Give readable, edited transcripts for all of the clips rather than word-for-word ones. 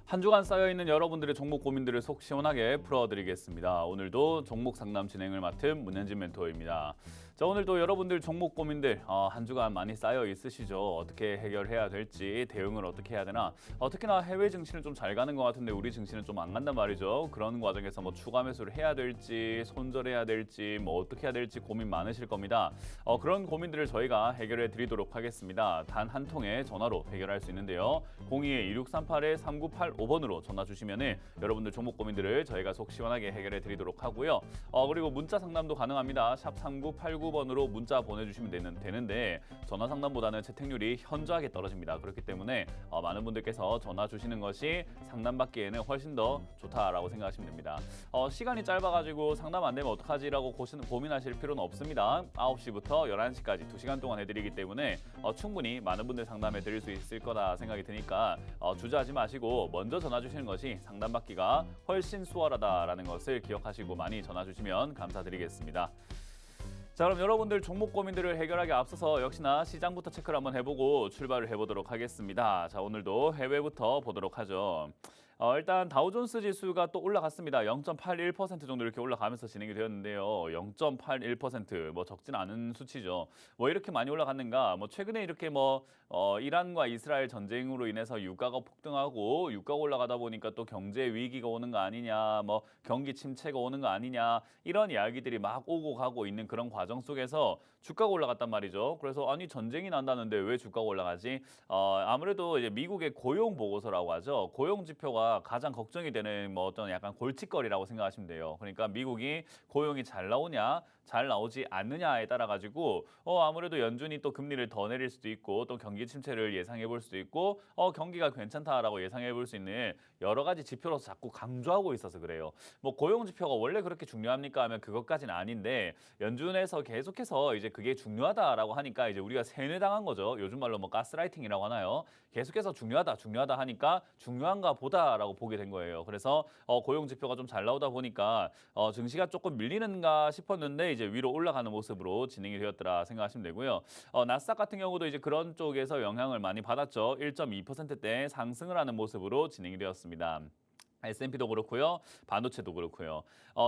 한 주간 쌓여있는 여러분들의 종목 고민들을 속 시원하게 풀어드리겠습니다. 오늘도 종목 상담 진행을 맡은 문현진 멘토입니다. 자, 오늘도 여러분들 종목 고민들 한 주간 많이 쌓여 있으시죠? 어떻게 해결해야 될지, 대응을 어떻게 해야 되나? 특히나 해외 증시는 좀 잘 가는 것 같은데 우리 증시는 좀 안 간단 말이죠. 그런 과정에서 뭐 추가 매수를 해야 될지, 손절해야 될지, 뭐 어떻게 해야 될지 고민 많으실 겁니다. 그런 고민들을 저희가 해결해 드리도록 하겠습니다. 단 한 통의 전화로 해결할 수 있는데요. 02-2638-3985번으로 전화 주시면은 여러분들 종목 고민들을 저희가 속 시원하게 해결해 드리도록 하고요. 그리고 문자 상담도 가능합니다. 샵 3989번으로 문자 보내주시면 되는데 전화 상담보다는 채택률이 현저하게 떨어집니다. 그렇기 때문에 많은 분들께서 전화 주시는 것이 상담받기에는 훨씬 더 좋다라고 생각하시면 됩니다. 시간이 짧아가지고 상담 안 되면 어떡하지라고 고민하실 필요는 없습니다. 9시부터 11시까지 2시간 동안 해드리기 때문에 충분히 많은 분들 상담해 드릴 수 있을 거다 생각이 드니까 주저하지 마시고 먼저 전화 주시는 것이 상담받기가 훨씬 수월하다라는 것을 기억하시고 많이 전화 주시면 감사드리겠습니다. 자, 그럼 여러분들 종목 고민들을 해결하기 앞서서 역시나 시장부터 체크를 한번 해보고 출발을 해보도록 하겠습니다. 자, 오늘도 해외부터 보도록 하죠. 일단 다우존스 지수가 또 올라갔습니다. 0.81% 정도 이렇게 올라가면서 진행이 되었는데요. 0.81% 뭐 적진 않은 수치죠. 뭐 이렇게 많이 올라갔는가? 뭐 최근에 이렇게 이란과 이스라엘 전쟁으로 인해서 유가가 폭등하고 유가가 올라가다 보니까 또 경제 위기가 오는 거 아니냐, 뭐 경기 침체가 오는 거 아니냐 이런 이야기들이 막 오고 가고 있는 그런 과정 속에서 주가가 올라갔단 말이죠. 그래서 아니 전쟁이 난다는데 왜 주가가 올라가지? 아무래도 이제 미국의 고용 보고서라고 하죠. 고용 지표가 가장 걱정이 되는 뭐 어떤 약간 골칫거리라고 생각하시면 돼요. 그러니까 미국이 고용이 잘 나오냐, 잘 나오지 않느냐에 따라 가지고 아무래도 연준이 또 금리를 더 내릴 수도 있고 또 경기 침체를 예상해 볼 수도 있고 경기가 괜찮다라고 예상해 볼 수 있는 여러 가지 지표로서 자꾸 강조하고 있어서 그래요. 뭐 고용 지표가 원래 그렇게 중요합니까 하면 그것까지는 아닌데 연준에서 계속해서 이제 그게 중요하다라고 하니까 이제 우리가 세뇌당한 거죠. 요즘 말로 뭐 가스라이팅이라고 하나요? 계속해서 중요하다 하니까 중요한가 보다라고 보게 된 거예요. 그래서 고용 지표가 좀 잘 나오다 보니까 증시가 조금 밀리는가 싶었는데 이제 위로 올라가는 모습으로 진행이 되었더라 생각하시면 되고요. 나스닥 같은 경우도 이제 그런 쪽에서 영향을 많이 받았죠. 1.2%대 상승을 하는 모습으로 진행이 되었습니다. S&P도 그렇고요. 반도체도 그렇고요.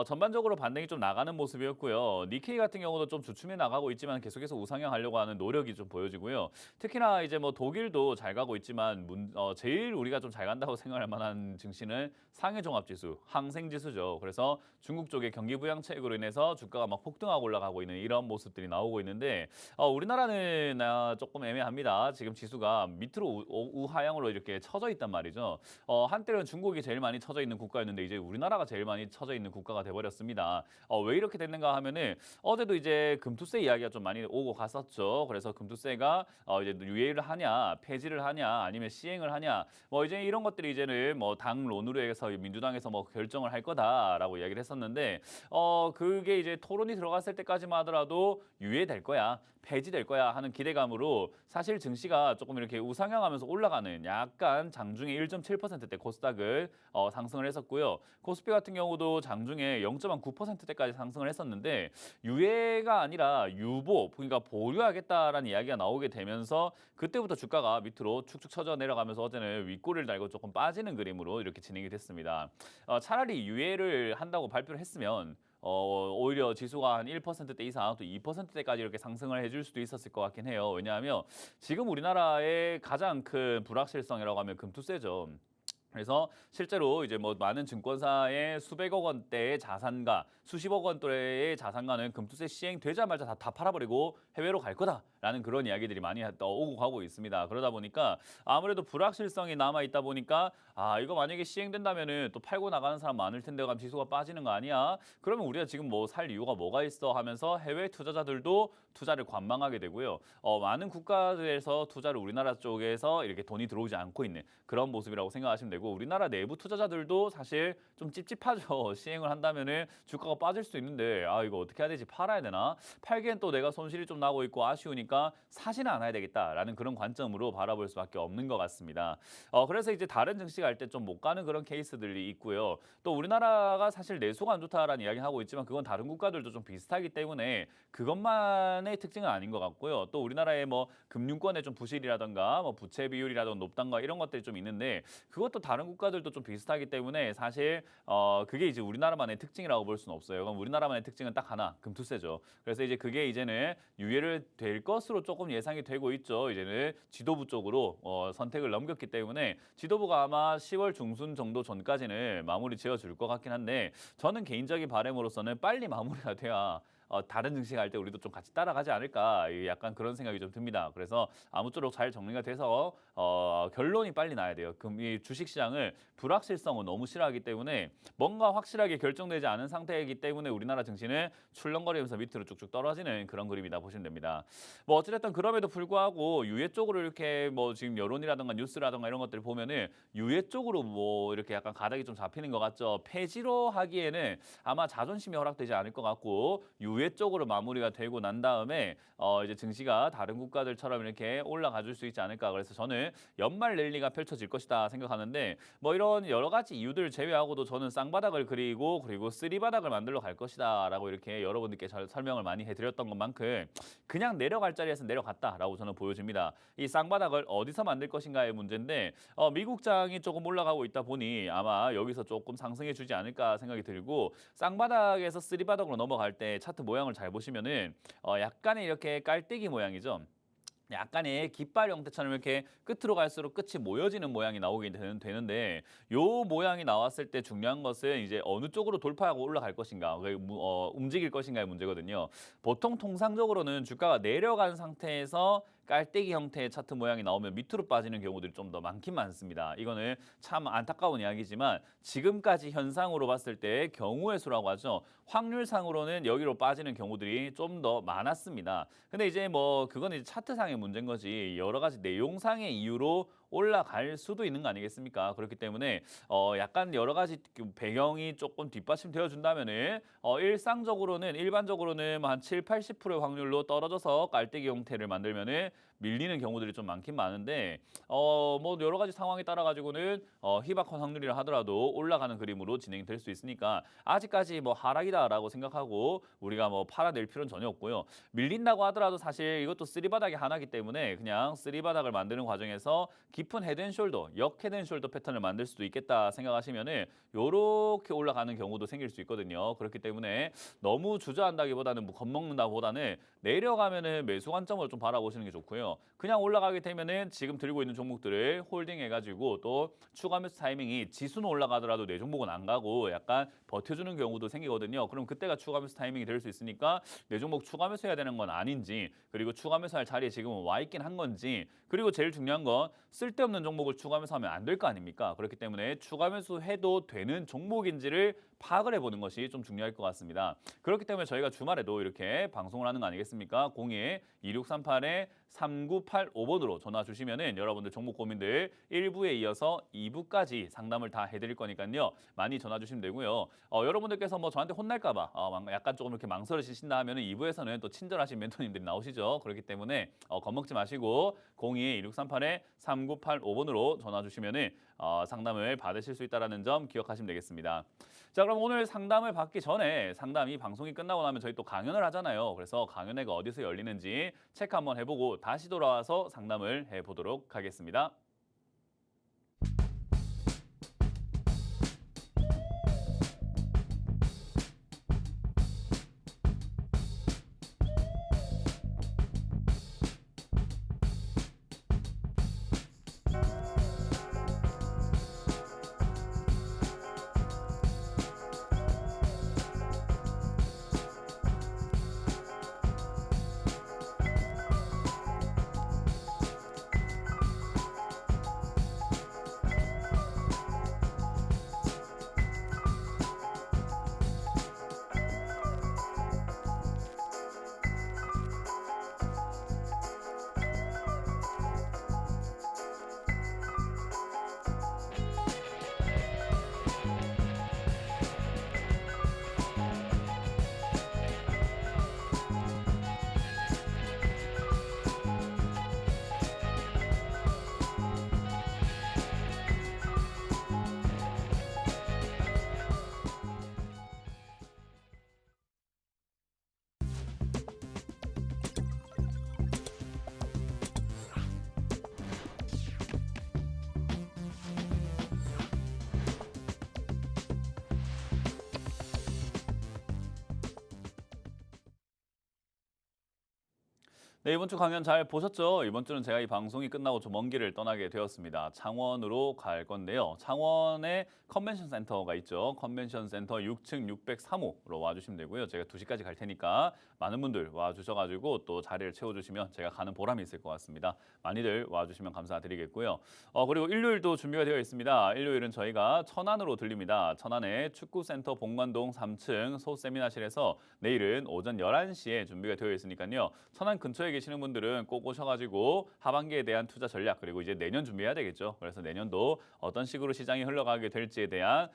전반적으로 반등이 좀 나가는 모습이었고요. 니케이 같은 경우도 좀 주춤해 나가고 있지만 계속해서 우상향하려고 하는 노력이 좀 보여지고요. 특히나 이제 뭐 독일도 잘 가고 있지만 제일 우리가 좀 잘 간다고 생각할 만한 증시는 상해종합지수, 항생지수죠. 그래서 중국 쪽의 경기 부양책으로 인해서 주가가 막 폭등하고 올라가고 있는 이런 모습들이 나오고 있는데 우리나라는 조금 애매합니다. 지금 지수가 밑으로 우하향으로 이렇게 쳐져 있단 말이죠. 한때는 중국이 제일 많이 쳐져 있는 국가였는데 이제 우리나라가 제일 많이 쳐져 있는 국가가 돼버렸습니다. 왜 이렇게 됐는가 하면은 어제도 이제 금투세 이야기가 좀 많이 오고 갔었죠. 그래서 금투세가 이제 유예를 하냐, 폐지를 하냐, 아니면 시행을 하냐, 뭐 이제 이런 것들이 이제는 뭐 당론으로 해서 민주당에서 뭐 결정을 할 거다라고 이야기를 했었는데 그게 이제 토론이 들어갔을 때까지만 하더라도 유예될 거야, 폐지될 거야 하는 기대감으로 사실 증시가 조금 이렇게 우상향하면서 올라가는 약간 장중에 1.7%대 코스닥을 상승을 했었고요. 코스피 같은 경우도 장중에 0.9%대까지 상승을 했었는데 유예가 아니라 유보, 그러니까 보류하겠다라는 이야기가 나오게 되면서 그때부터 주가가 밑으로 축축 처져 내려가면서 어제는 윗골을 달고 조금 빠지는 그림으로 이렇게 진행이 됐습니다. 차라리 유예를 한다고 발표를 했으면 오히려 지수가 한 1%대 이상 또 2%대까지 이렇게 상승을 해줄 수도 있었을 것 같긴 해요. 왜냐하면 지금 우리나라의 가장 큰 불확실성이라고 하면 금투세죠. 그래서 실제로 이제 뭐 많은 증권사의 수백억 원대의 자산가, 수십억 원대의 자산가는 금투세 시행되자마자 다 팔아버리고 해외로 갈 거다라는 그런 이야기들이 많이 오고 가고 있습니다. 그러다 보니까 아무래도 불확실성이 남아 있다 보니까 이거 만약에 시행된다면은 또 팔고 나가는 사람 많을 텐데 그럼 지수가 빠지는 거 아니야? 그러면 우리가 지금 뭐 살 이유가 뭐가 있어 하면서 해외 투자자들도 투자를 관망하게 되고요. 많은 국가들에서 투자를 우리나라 쪽에서 이렇게 돈이 들어오지 않고 있는 그런 모습이라고 생각하시면 되고 우리나라 내부 투자자들도 사실 좀 찝찝하죠. 시행을 한다면은 주가가 빠질 수 있는데 이거 어떻게 해야 되지? 팔아야 되나? 팔기엔 또 내가 손실이 좀 나고 있고 아쉬우니까 사지는 않아야 되겠다라는 그런 관점으로 바라볼 수밖에 없는 것 같습니다. 그래서 이제 다른 증시가 할 때 좀 못 가는 그런 케이스들이 있고요. 또 우리나라가 사실 내수가 안 좋다라는 이야기 하고 있지만 그건 다른 국가들도 좀 비슷하기 때문에 그것만의 특징은 아닌 것 같고요. 또 우리나라의 뭐 금융권의 좀 부실이라던가 뭐 부채 비율이라던가 높단가 이런 것들이 좀 있는데 그것도 다른 국가들도 좀 비슷하기 때문에 사실 그게 이제 우리나라만의 특징이라고 볼 수는 없어요. 그럼 우리나라만의 특징은 딱 하나, 금투세죠. 그래서 이제 그게 이제는 유예를 될 것으로 조금 예상이 되고 있죠. 이제는 지도부 쪽으로 선택을 넘겼기 때문에 지도부가 아마 10월 중순 정도 전까지는 마무리 지어줄 것 같긴 한데 저는 개인적인 바람으로서는 빨리 마무리가 돼야 다른 증시가 할 때 우리도 좀 같이 따라가지 않을까 약간 그런 생각이 좀 듭니다. 그래서 아무쪼록 잘 정리가 돼서 결론이 빨리 나야 돼요. 이 주식시장을 불확실성은 너무 싫어하기 때문에 뭔가 확실하게 결정되지 않은 상태이기 때문에 우리나라 증시는 출렁거리면서 밑으로 쭉쭉 떨어지는 그런 그림이다 보시면 됩니다. 뭐 어찌됐든 그럼에도 불구하고 유예 쪽으로 이렇게 뭐 지금 여론이라든가 뉴스라든가 이런 것들을 보면은 유예 쪽으로 뭐 이렇게 약간 가닥이 좀 잡히는 것 같죠. 폐지로 하기에는 아마 자존심이 허락되지 않을 것 같고 유예 쪽으로 마무리가 되고 난 다음에 이제 증시가 다른 국가들처럼 이렇게 올라가 줄 수 있지 않을까. 그래서 저는 연말 랠리가 펼쳐질 것이다 생각하는데 뭐 이런 여러 가지 이유들을 제외하고도 저는 쌍바닥을 그리고 쓰리바닥을 만들러 갈 것이다라고 이렇게 여러분들께 잘 설명을 많이 해드렸던 것만큼 그냥 내려갈 자리에서 내려갔다라고 저는 보여집니다. 이 쌍바닥을 어디서 만들 것인가의 문제인데 미국장이 조금 올라가고 있다 보니 아마 여기서 조금 상승해 주지 않을까 생각이 들고 쌍바닥에서 쓰리바닥으로 넘어갈 때 차트 모양을 잘 보시면은 약간의 이렇게 깔때기 모양이죠. 약간의 깃발 형태처럼 이렇게 끝으로 갈수록 끝이 모여지는 모양이 나오게 되는데 요 모양이 나왔을 때 중요한 것은 이제 어느 쪽으로 돌파하고 올라갈 것인가, 움직일 것인가의 문제거든요. 보통 통상적으로는 주가가 내려간 상태에서 깔때기 형태의 차트 모양이 나오면 밑으로 빠지는 경우들이 좀 더 많긴 많습니다. 이거는 참 안타까운 이야기지만 지금까지 현상으로 봤을 때 경우의 수라고 하죠. 확률상으로는 여기로 빠지는 경우들이 좀 더 많았습니다. 근데 이제 뭐 그건 이제 차트상의 문제인 거지 여러 가지 내용상의 이유로 올라갈 수도 있는 거 아니겠습니까? 그렇기 때문에 약간 여러 가지 배경이 조금 뒷받침되어 준다면은 일반적으로는 한 7, 80%의 확률로 떨어져서 깔때기 형태를 만들면은 밀리는 경우들이 좀 많긴 많은데 뭐 여러 가지 상황에 따라 가지고는 희박한 확률이라 하더라도 올라가는 그림으로 진행될 수 있으니까 아직까지 뭐 하락이다라고 생각하고 우리가 뭐 팔아낼 필요는 전혀 없고요. 밀린다고 하더라도 사실 이것도 쓰리바닥이 하나이기 때문에 그냥 쓰리바닥을 만드는 과정에서 깊은 헤드앤숄더, 역 헤드앤숄더 패턴을 만들 수도 있겠다 생각하시면은 요렇게 올라가는 경우도 생길 수 있거든요. 그렇기 때문에 너무 주저한다기보다는 뭐 겁먹는다보다는 내려가면은 매수 관점으로 좀 바라보시는 게 좋고요. 그냥 올라가게 되면은 지금 들고 있는 종목들을 홀딩해가지고 또 추가 매수 타이밍이 지수는 올라가더라도 내 종목은 안 가고 약간 버텨주는 경우도 생기거든요. 그럼 그때가 추가 매수 타이밍이 될 수 있으니까 내 종목 추가 매수해야 되는 건 아닌지 그리고 추가 매수할 자리에 지금 와 있긴 한 건지 그리고 제일 중요한 건 쓸데없는 종목을 추가 매수하면 안 될 거 아닙니까? 그렇기 때문에 추가 매수해도 되는 종목인지를 파악을 해보는 것이 좀 중요할 것 같습니다. 그렇기 때문에 저희가 주말에도 이렇게 방송을 하는 거 아니겠습니까? 02-2638-3985번으로 전화 주시면은 여러분들 종목 고민들 1부에 이어서 2부까지 상담을 다 해드릴 거니까요. 많이 전화 주시면 되고요. 여러분들께서 뭐 저한테 혼날까 봐 약간 조금 이렇게 망설이신다 하면은 2부에서는 또 친절하신 멘토님들이 나오시죠. 그렇기 때문에 겁먹지 마시고 02-2638-3985번으로 전화 주시면은 상담을 받으실 수 있다는 점 기억하시면 되겠습니다. 자, 그럼 오늘 상담을 받기 전에 상담이 방송이 끝나고 나면 저희 또 강연을 하잖아요. 그래서 강연회가 어디서 열리는지 체크 한번 해보고 다시 돌아와서 상담을 해보도록 하겠습니다. 네, 이번 주 강연 잘 보셨죠? 이번 주는 제가 이 방송이 끝나고 좀 먼 길을 떠나게 되었습니다. 창원으로 갈 건데요. 창원에 컨벤션 센터가 있죠. 컨벤션 센터 6층 603호로 와주시면 되고요. 제가 2시까지 갈 테니까 많은 분들 와주셔가지고 또 자리를 채워주시면 제가 가는 보람이 있을 것 같습니다. 많이들 와주시면 감사드리겠고요. 그리고 일요일도 준비가 되어 있습니다. 일요일은 저희가 천안으로 들립니다. 천안의 축구센터 본관동 3층 소세미나실에서 내일은 오전 11시에 준비가 되어 있으니까요. 천안 근처에 계시는 분들은 꼭 오셔가지고 하반기에 대한 투자 전략 그리고 이제 내년 준비해야 되겠죠. 그래서 내년도 어떤 식으로 시장이 흘러가게 될지에 대한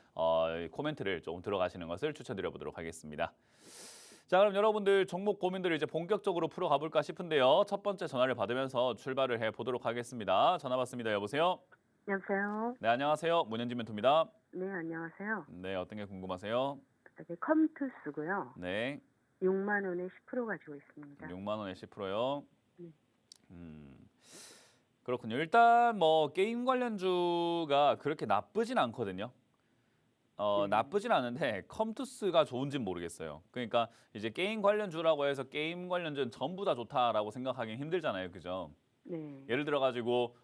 코멘트를 조금 들어가시는 것을 추천드려 보도록 하겠습니다. 자, 그럼 여러분들 종목 고민들을 이제 본격적으로 풀어가 볼까 싶은데요. 첫 번째 전화를 받으면서 출발을 해 보도록 하겠습니다. 전화 받습니다. 여보세요? 여보세요? 네, 안녕하세요. 문현진 멘토입니다. 네, 안녕하세요. 네, 어떤 게 궁금하세요? 저기 컴투스고요. 네, 6만 원에 10% 가지고 있습니다. 6만 원에 10%요. 네. 음, 그렇군요. 일단 뭐 게임 관련주가 그렇게 나쁘진 않거든요. 네. 나쁘진 않은데 컴투스가 좋은지는 모르겠어요. 그러니까 이제 게임 관련주라고 해서 게임 관련주는 전부 다 좋다라고 생각하기는 힘들잖아요. 그죠? 네. 예를 들어 가지고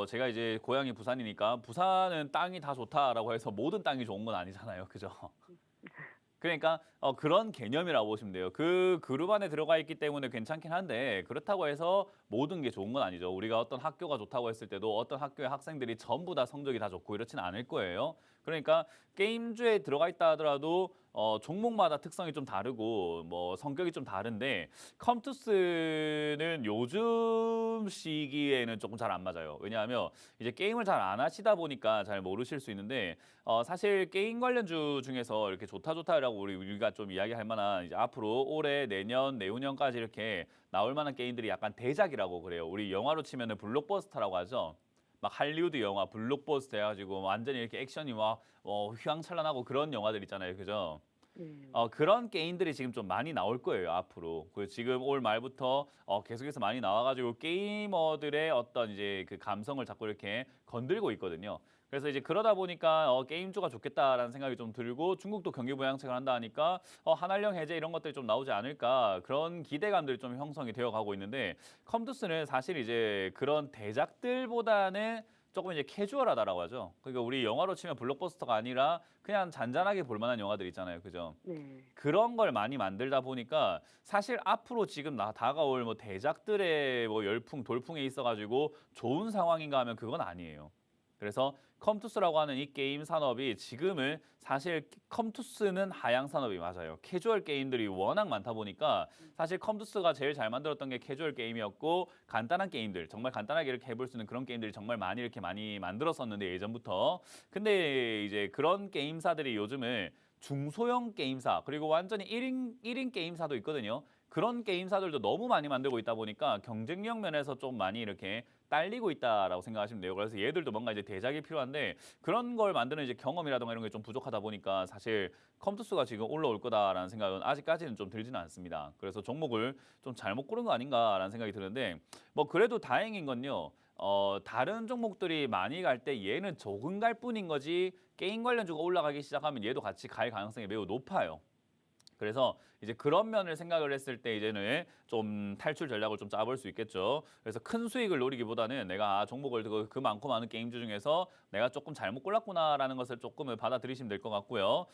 제가 이제 고향이 부산이니까 부산은 땅이 다 좋다라고 해서 모든 땅이 좋은 건 아니잖아요. 그죠? 그러니까 그런 개념이라고 보시면 돼요. 그 그룹 안에 들어가 있기 때문에 괜찮긴 한데 그렇다고 해서 모든 게 좋은 건 아니죠. 우리가 어떤 학교가 좋다고 했을 때도 어떤 학교의 학생들이 전부 다 성적이 다 좋고 이렇지는 않을 거예요. 그러니까 게임주에 들어가 있다 하더라도 종목마다 특성이 좀 다르고 뭐 성격이 좀 다른데 컴투스는 요즘 시기에는 조금 잘 안 맞아요. 왜냐하면 이제 게임을 잘 안 하시다 보니까 잘 모르실 수 있는데 사실 게임 관련주 중에서 이렇게 좋다라고 우리가 좀 이야기할 만한 이제 앞으로 올해 내년 내후년까지 이렇게 나올 만한 게임들이 약간 대작이라고 그래요. 우리 영화로 치면은 블록버스터라고 하죠. 막 할리우드 영화 블록버스터 해가지고 완전히 이렇게 액션이 막 휘황찬란하고 그런 영화들 있잖아요, 그죠? 네. 그런 게임들이 지금 좀 많이 나올 거예요, 앞으로. 그 지금 올 말부터 계속해서 많이 나와가지고 게이머들의 어떤 이제 그 감성을 자꾸 이렇게 건들고 있거든요. 그래서 이제 그러다 보니까 게임주가 좋겠다라는 생각이 좀 들고 중국도 경기 부양책을 한다 하니까 한한령 해제 이런 것들이 좀 나오지 않을까 그런 기대감들이 좀 형성이 되어 가고 있는데 컴투스는 사실 이제 그런 대작들보다는 조금 이제 캐주얼하다라고 하죠. 그러니까 우리 영화로 치면 블록버스터가 아니라 그냥 잔잔하게 볼 만한 영화들 있잖아요. 그죠? 네. 그런 걸 많이 만들다 보니까 사실 앞으로 지금 다가올 뭐 대작들의 뭐 열풍, 돌풍에 있어가지고 좋은 상황인가 하면 그건 아니에요. 그래서 컴투스라고 하는 이 게임 산업이 지금은 사실 컴투스는 하향 산업이 맞아요. 캐주얼 게임들이 워낙 많다 보니까 사실 컴투스가 제일 잘 만들었던 게 캐주얼 게임이었고 간단한 게임들, 정말 간단하게 이렇게 해볼 수 있는 그런 게임들이 정말 많이 이렇게 많이 만들었었는데 예전부터. 근데 이제 그런 게임사들이 요즘은 중소형 게임사 그리고 완전히 1인 게임사도 있거든요. 그런 게임사들도 너무 많이 만들고 있다 보니까 경쟁력 면에서 좀 많이 이렇게 딸리고 있다라고 생각하시면 돼요. 그래서 얘들도 뭔가 이제 대작이 필요한데 그런 걸 만드는 이제 경험이라든가 이런 게 좀 부족하다 보니까 사실 컴투스가 지금 올라올 거다라는 생각은 아직까지는 좀 들지는 않습니다. 그래서 종목을 좀 잘못 고른 거 아닌가라는 생각이 드는데 뭐 그래도 다행인 건요. 다른 종목들이 많이 갈 때 얘는 조금 갈 뿐인 거지 게임 관련주가 올라가기 시작하면 얘도 같이 갈 가능성이 매우 높아요. 그래서 이제 그런 면을 생각을 했을 때 이제는 좀 탈출 전략을 좀 짜볼 수 있겠죠. 그래서 큰 수익을 노리기보다는 내가 종목을 그 많고 많은 게임주 중에서 내가 조금 잘못 골랐구나라는 것을 조금은 받아들이시면 될 것 같고요.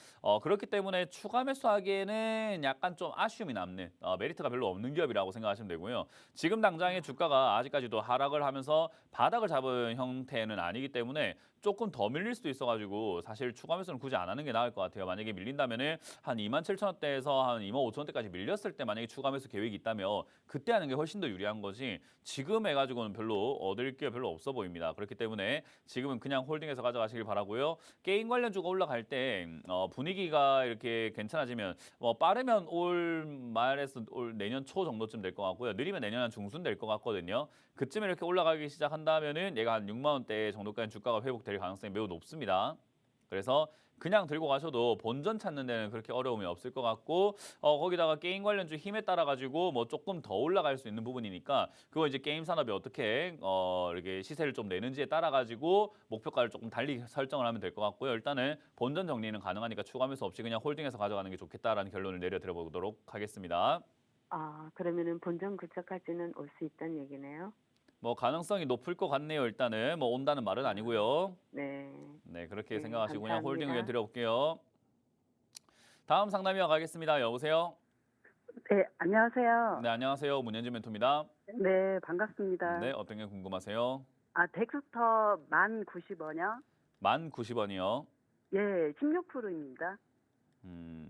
그렇기 때문에 추가 매수하기에는 약간 좀 아쉬움이 남는 메리트가 별로 없는 기업이라고 생각하시면 되고요. 지금 당장의 주가가 아직까지도 하락을 하면서 바닥을 잡은 형태는 아니기 때문에 조금 더 밀릴 수도 있어가지고 사실 추가 매수는 굳이 안 하는 게 나을 것 같아요. 만약에 밀린다면은 한 27,000원대에서 한 25,000원대까지 밀렸을 때 만약에 추가 매수 계획이 있다면 그때 하는 게 훨씬 더 유리한 거지 지금 해가지고는 별로 얻을 게 별로 없어 보입니다. 그렇기 때문에 지금은 그냥 홀딩해서 가져가시길 바라고요. 게임 관련주가 올라갈 때 분위기가 이렇게 괜찮아지면 빠르면 올 말에서 올 내년 초 정도쯤 될 것 같고요. 느리면 내년 한 중순 될 것 같거든요. 그쯤에 이렇게 올라가기 시작한다면은 얘가 한 6만 원대 정도까지 주가가 회복될 가능성이 매우 높습니다. 그래서 그냥 들고 가셔도 본전 찾는 데는 그렇게 어려움이 없을 것 같고 거기다가 게임 관련주 힘에 따라 가지고 뭐 조금 더 올라갈 수 있는 부분이니까 그거 이제 게임 산업이 어떻게 이렇게 시세를 좀 내는지에 따라 가지고 목표가를 조금 달리 설정을 하면 될 것 같고요. 일단은 본전 정리는 가능하니까 추가 매수 없이 그냥 홀딩해서 가져가는 게 좋겠다라는 결론을 내려드려 보도록 하겠습니다. 그러면은 본전 근처까지는 올 수 있다는 얘기네요. 뭐 가능성이 높을 것 같네요. 일단은 뭐 온다는 말은 아, 아니고요. 네. 네, 그렇게 네, 생각하시고 그냥 홀딩 의견 감사합니다. 드려볼게요. 다음 상담이어 가겠습니다. 여보세요? 네, 안녕하세요. 네, 안녕하세요. 문현진 멘토입니다. 네, 반갑습니다. 네, 어떤 게 궁금하세요? 덱스터 1090원이요? 10,090원이요. 예, 16%입니다. 음,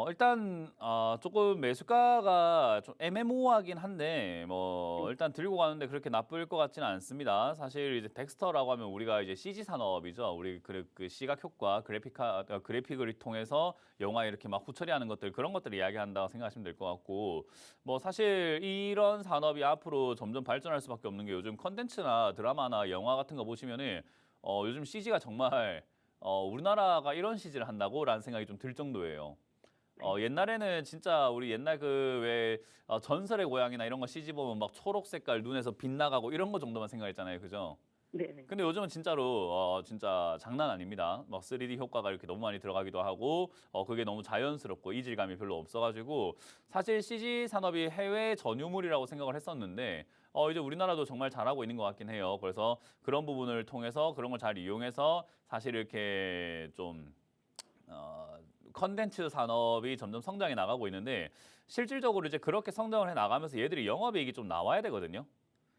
일단 조금 매수가가 좀 애매모호하긴 한데 뭐 네, 일단 들고 가는데 그렇게 나쁠 것 같지는 않습니다. 사실 이제 덱스터라고 하면 우리가 이제 CG 산업이죠. 우리 그 시각 효과, 그래픽을 통해서 영화 이렇게 막 후처리하는 것들 그런 것들을 이야기한다고 생각하시면 될 것 같고 뭐 사실 이런 산업이 앞으로 점점 발전할 수밖에 없는 게 요즘 컨텐츠나 드라마나 영화 같은 거 보시면은 요즘 CG가 정말 우리나라가 이런 CG를 한다고라는 생각이 좀 들 정도예요. 옛날에는 진짜 우리 옛날 그 왜 전설의 고향이나 이런 거 CG 보면 막 초록 색깔 눈에서 빛나가고 이런 거 정도만 생각했잖아요. 그죠? 네, 네. 근데 요즘은 진짜로 진짜 장난 아닙니다. 막 3D 효과가 이렇게 너무 많이 들어가기도 하고 그게 너무 자연스럽고 이질감이 별로 없어가지고 사실 CG 산업이 해외 전유물이라고 생각을 했었는데 이제 우리나라도 정말 잘하고 있는 것 같긴 해요. 그래서 그런 부분을 통해서 그런 걸 잘 이용해서 사실 이렇게 좀 컨텐츠 산업이 점점 성장해 나가고 있는데 실질적으로 이제 그렇게 성장을 해 나가면서 얘들이 영업이익이 좀 나와야 되거든요.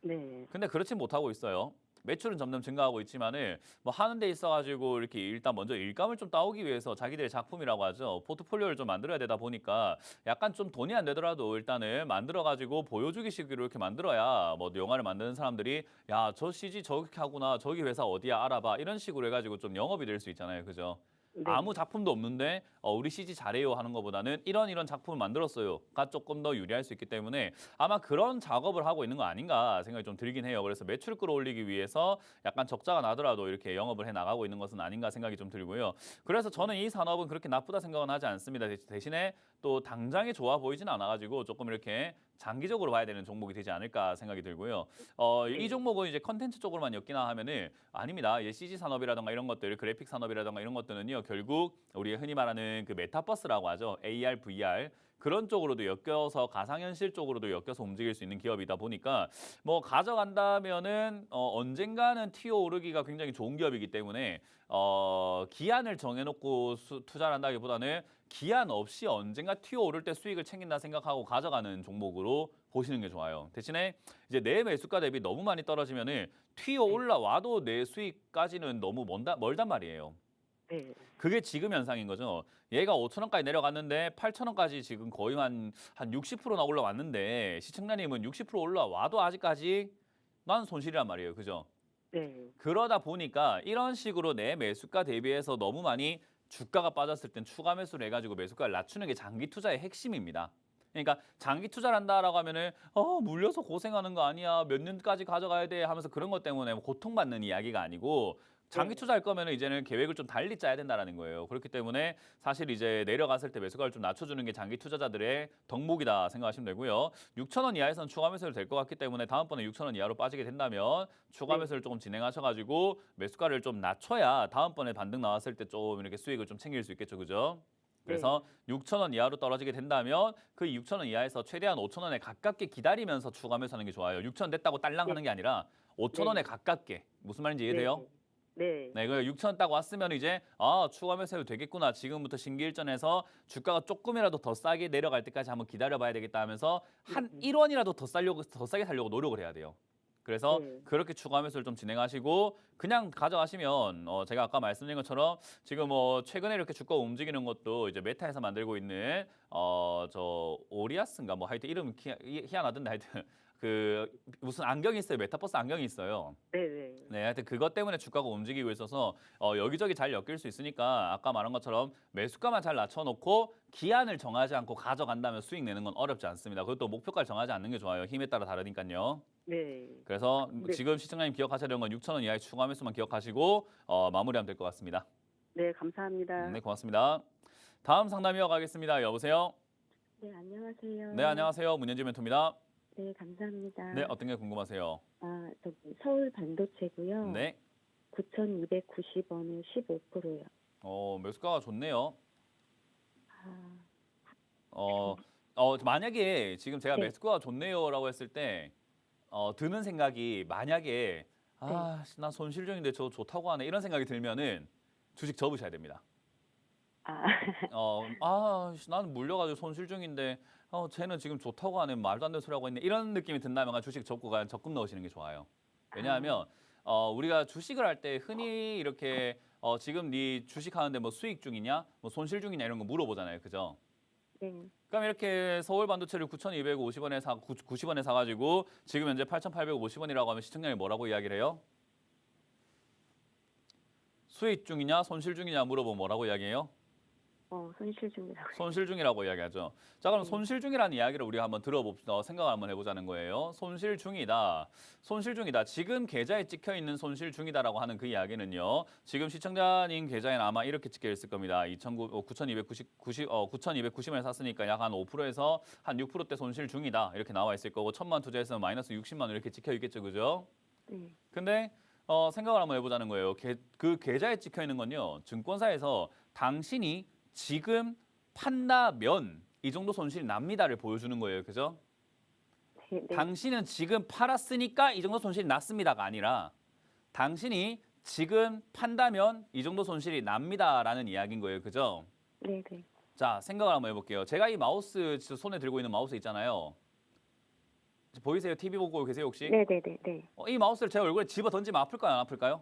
네, 근데 그렇지 못하고 있어요. 매출은 점점 증가하고 있지만은 뭐 하는 데 있어가지고 이렇게 일단 먼저 일감을 좀 따오기 위해서 자기들의 작품이라고 하죠. 포트폴리오를 좀 만들어야 되다 보니까 약간 좀 돈이 안 되더라도 일단은 만들어가지고 보여주기 식으로 이렇게 만들어야 뭐 영화를 만드는 사람들이 야, 저 CG 저렇게 하구나. 저기 회사 어디야 알아봐. 이런 식으로 해가지고 좀 영업이 될 수 있잖아요. 그죠? 아무 네, 작품도 없는데 우리 CG 잘해요 하는 것보다는 이런 작품을 만들었어요가 조금 더 유리할 수 있기 때문에 아마 그런 작업을 하고 있는 거 아닌가 생각이 좀 들긴 해요. 그래서 매출 끌어올리기 위해서 약간 적자가 나더라도 이렇게 영업을 해 나가고 있는 것은 아닌가 생각이 좀 들고요. 그래서 저는 이 산업은 그렇게 나쁘다 생각은 하지 않습니다. 대신에 또 당장이 좋아 보이진 않아가지고 조금 이렇게 장기적으로 봐야 되는 종목이 되지 않을까 생각이 들고요. 이 네, 종목은 이제 컨텐츠 쪽으로만 엮이나 하면은 아닙니다. 이제 CG 산업이라든가 이런 것들, 그래픽 산업이라든가 이런 것들은요, 결국 우리가 흔히 말하는 그 메타버스라고 하죠. AR, VR. 그런 쪽으로도 엮여서 가상현실 쪽으로도 엮여서 움직일 수 있는 기업이다 보니까 뭐 가져간다면은 언젠가는 튀어 오르기가 굉장히 좋은 기업이기 때문에 기한을 정해놓고 투자를 한다기보다는 기한 없이 언젠가 튀어 오를 때 수익을 챙긴다 생각하고 가져가는 종목으로 보시는 게 좋아요. 대신에 이제 내 매수가 대비 너무 많이 떨어지면은 튀어 네, 올라와도 내 수익까지는 너무 멀단 말이에요. 네, 그게 지금 현상인 거죠. 얘가 5천 원까지 내려갔는데 8천 원까지 지금 거의 한 60%나 올라왔는데 시청자님은 60% 올라와도 아직까지 난 손실이란 말이에요. 그죠? 네, 그러다 보니까 이런 식으로 내 매수가 대비해서 너무 많이 주가가 빠졌을 땐 추가 매수를 해가지고 매수가를 낮추는 게 장기 투자의 핵심입니다. 그러니까 장기 투자를 한다라고 하면은 물려서 고생하는 거 아니야 몇 년까지 가져가야 돼 하면서 그런 것 때문에 뭐 고통받는 이야기가 아니고 장기 네, 투자할 거면은 이제는 계획을 좀 달리 짜야 된다라는 거예요. 그렇기 때문에 사실 이제 내려갔을 때 매수가를 좀 낮춰주는 게 장기 투자자들의 덕목이다 생각하시면 되고요. 6천 원 이하에서는 추가 매수를 될 것 같기 때문에 다음번에 6천 원 이하로 빠지게 된다면 추가 네, 매수를 조금 진행하셔가지고 매수가를 좀 낮춰야 다음번에 반등 나왔을 때 좀 이렇게 수익을 좀 챙길 수 있겠죠, 그죠? 네, 그래서 6천 원 이하로 떨어지게 된다면 그 6천 원 이하에서 최대한 5천 원에 가깝게 기다리면서 추가 매수하는 게 좋아요. 6천 원 됐다고 딸랑 하는 게 아니라 5천 원에 네, 가깝게. 무슨 말인지 네, 이해돼요? 네, 네, 그 6천 원 딱 왔으면 이제 추가 매수해도 되겠구나. 지금부터 신기일전에서 주가가 조금이라도 더 싸게 내려갈 때까지 한번 기다려봐야 되겠다 하면서 한 네, 1원이라도 더 싸게 살려고 노력을 해야 돼요. 그래서 네, 그렇게 추가 매수를 좀 진행하시고 그냥 가져가시면 제가 아까 말씀드린 것처럼 지금 최근에 이렇게 주가 움직이는 것도 이제 메타에서 만들고 있는 저 오리아스인가 뭐 하여튼 이름 희한하던데 하여튼 그 무슨 안경이 있어요. 메타버스 안경이 있어요. 네, 네, 네, 하여튼 그것 때문에 주가가 움직이고 있어서 여기저기 잘 엮일 수 있으니까 아까 말한 것처럼 매수가만 잘 낮춰놓고 기한을 정하지 않고 가져간다면 수익 내는 건 어렵지 않습니다. 그것도 목표가를 정하지 않는 게 좋아요. 힘에 따라 다르니까요. 네, 그래서 네, 지금 시청자님 기억하셔야 되는 건 6천 원 이하의 추가 매수만 기억하시고 마무리하면 될 것 같습니다. 네, 감사합니다. 네, 고맙습니다. 다음 상담 이어가겠습니다. 여보세요? 네, 안녕하세요. 네, 안녕하세요. 문현지 멘토입니다. 네, 감사합니다. 네, 어떤 게 궁금하세요? 저기 서울 반도체고요. 네, 9,290원에 15%요. 매수가가 좋네요. 아, 만약에 지금 제가 네. 매스코어가 좋네요라고 했을 때 드는 생각이 만약에 난 손실 중인데 저 좋다고 하네 이런 생각이 들면은 주식 접으셔야 됩니다. 아, 나는 물려가지고 손실 중인데 쟤는 지금 좋다고 하네 말도 안 되는 소리 하고 있네 이런 느낌이 든다면 주식 접고 그냥 적금 넣으시는 게 좋아요. 왜냐하면 우리가 주식을 할 때 흔히 이렇게 지금 네 주식 하는데 뭐 수익 중이냐 뭐 손실 중이냐 이런 거 물어보잖아요. 그죠? 네. 그럼 이렇게 서울 반도체를 9,250원에 90원에 사가지고 지금 현재 8,850원이라고 하면 시청량이 뭐라고 이야기를 해요? 수익 중이냐 손실 중이냐 물어보면 뭐라고 이야기해요? 손실 중이라고. 손실 중이라고 이야기하죠. 자, 그럼 네. 손실 중이라는 이야기를 우리가 한번 들어봅시다. 생각을 한번 해보자는 거예요. 손실 중이다. 손실 중이다. 지금 계좌에 찍혀 있는 손실 중이다라고 하는 그 이야기는요. 지금 시청자님 계좌에는 아마 이렇게 찍혀 있을 겁니다. 9,290원에 샀으니까 약 한 5%에서 한 6%대 손실 중이다. 이렇게 나와 있을 거고 1,000만 투자했으면 마이너스 60만 원 이렇게 찍혀 있겠죠. 그죠? 네. 근데 생각을 한번 해보자는 거예요. 그 계좌에 찍혀 있는 건요. 증권사에서 당신이 지금 판다면 이 정도 손실이 납니다를 보여주는 거예요. 그죠? 네. 네. 당신은 지금 팔았으니까 이 정도 손실이 났습니다가 아니라 당신이 지금 판다면 이 정도 손실이 납니다라는 이야기인 거예요. 그죠? 네. 네. 자, 생각을 한번 해볼게요. 제가 이 마우스 손에 들고 있는 마우스 있잖아요. 보이세요? TV 보고 계세요 혹시? 네. 네. 네. 네. 이 마우스를 제 얼굴에 집어 던지면 아플까요? 안 아플까요?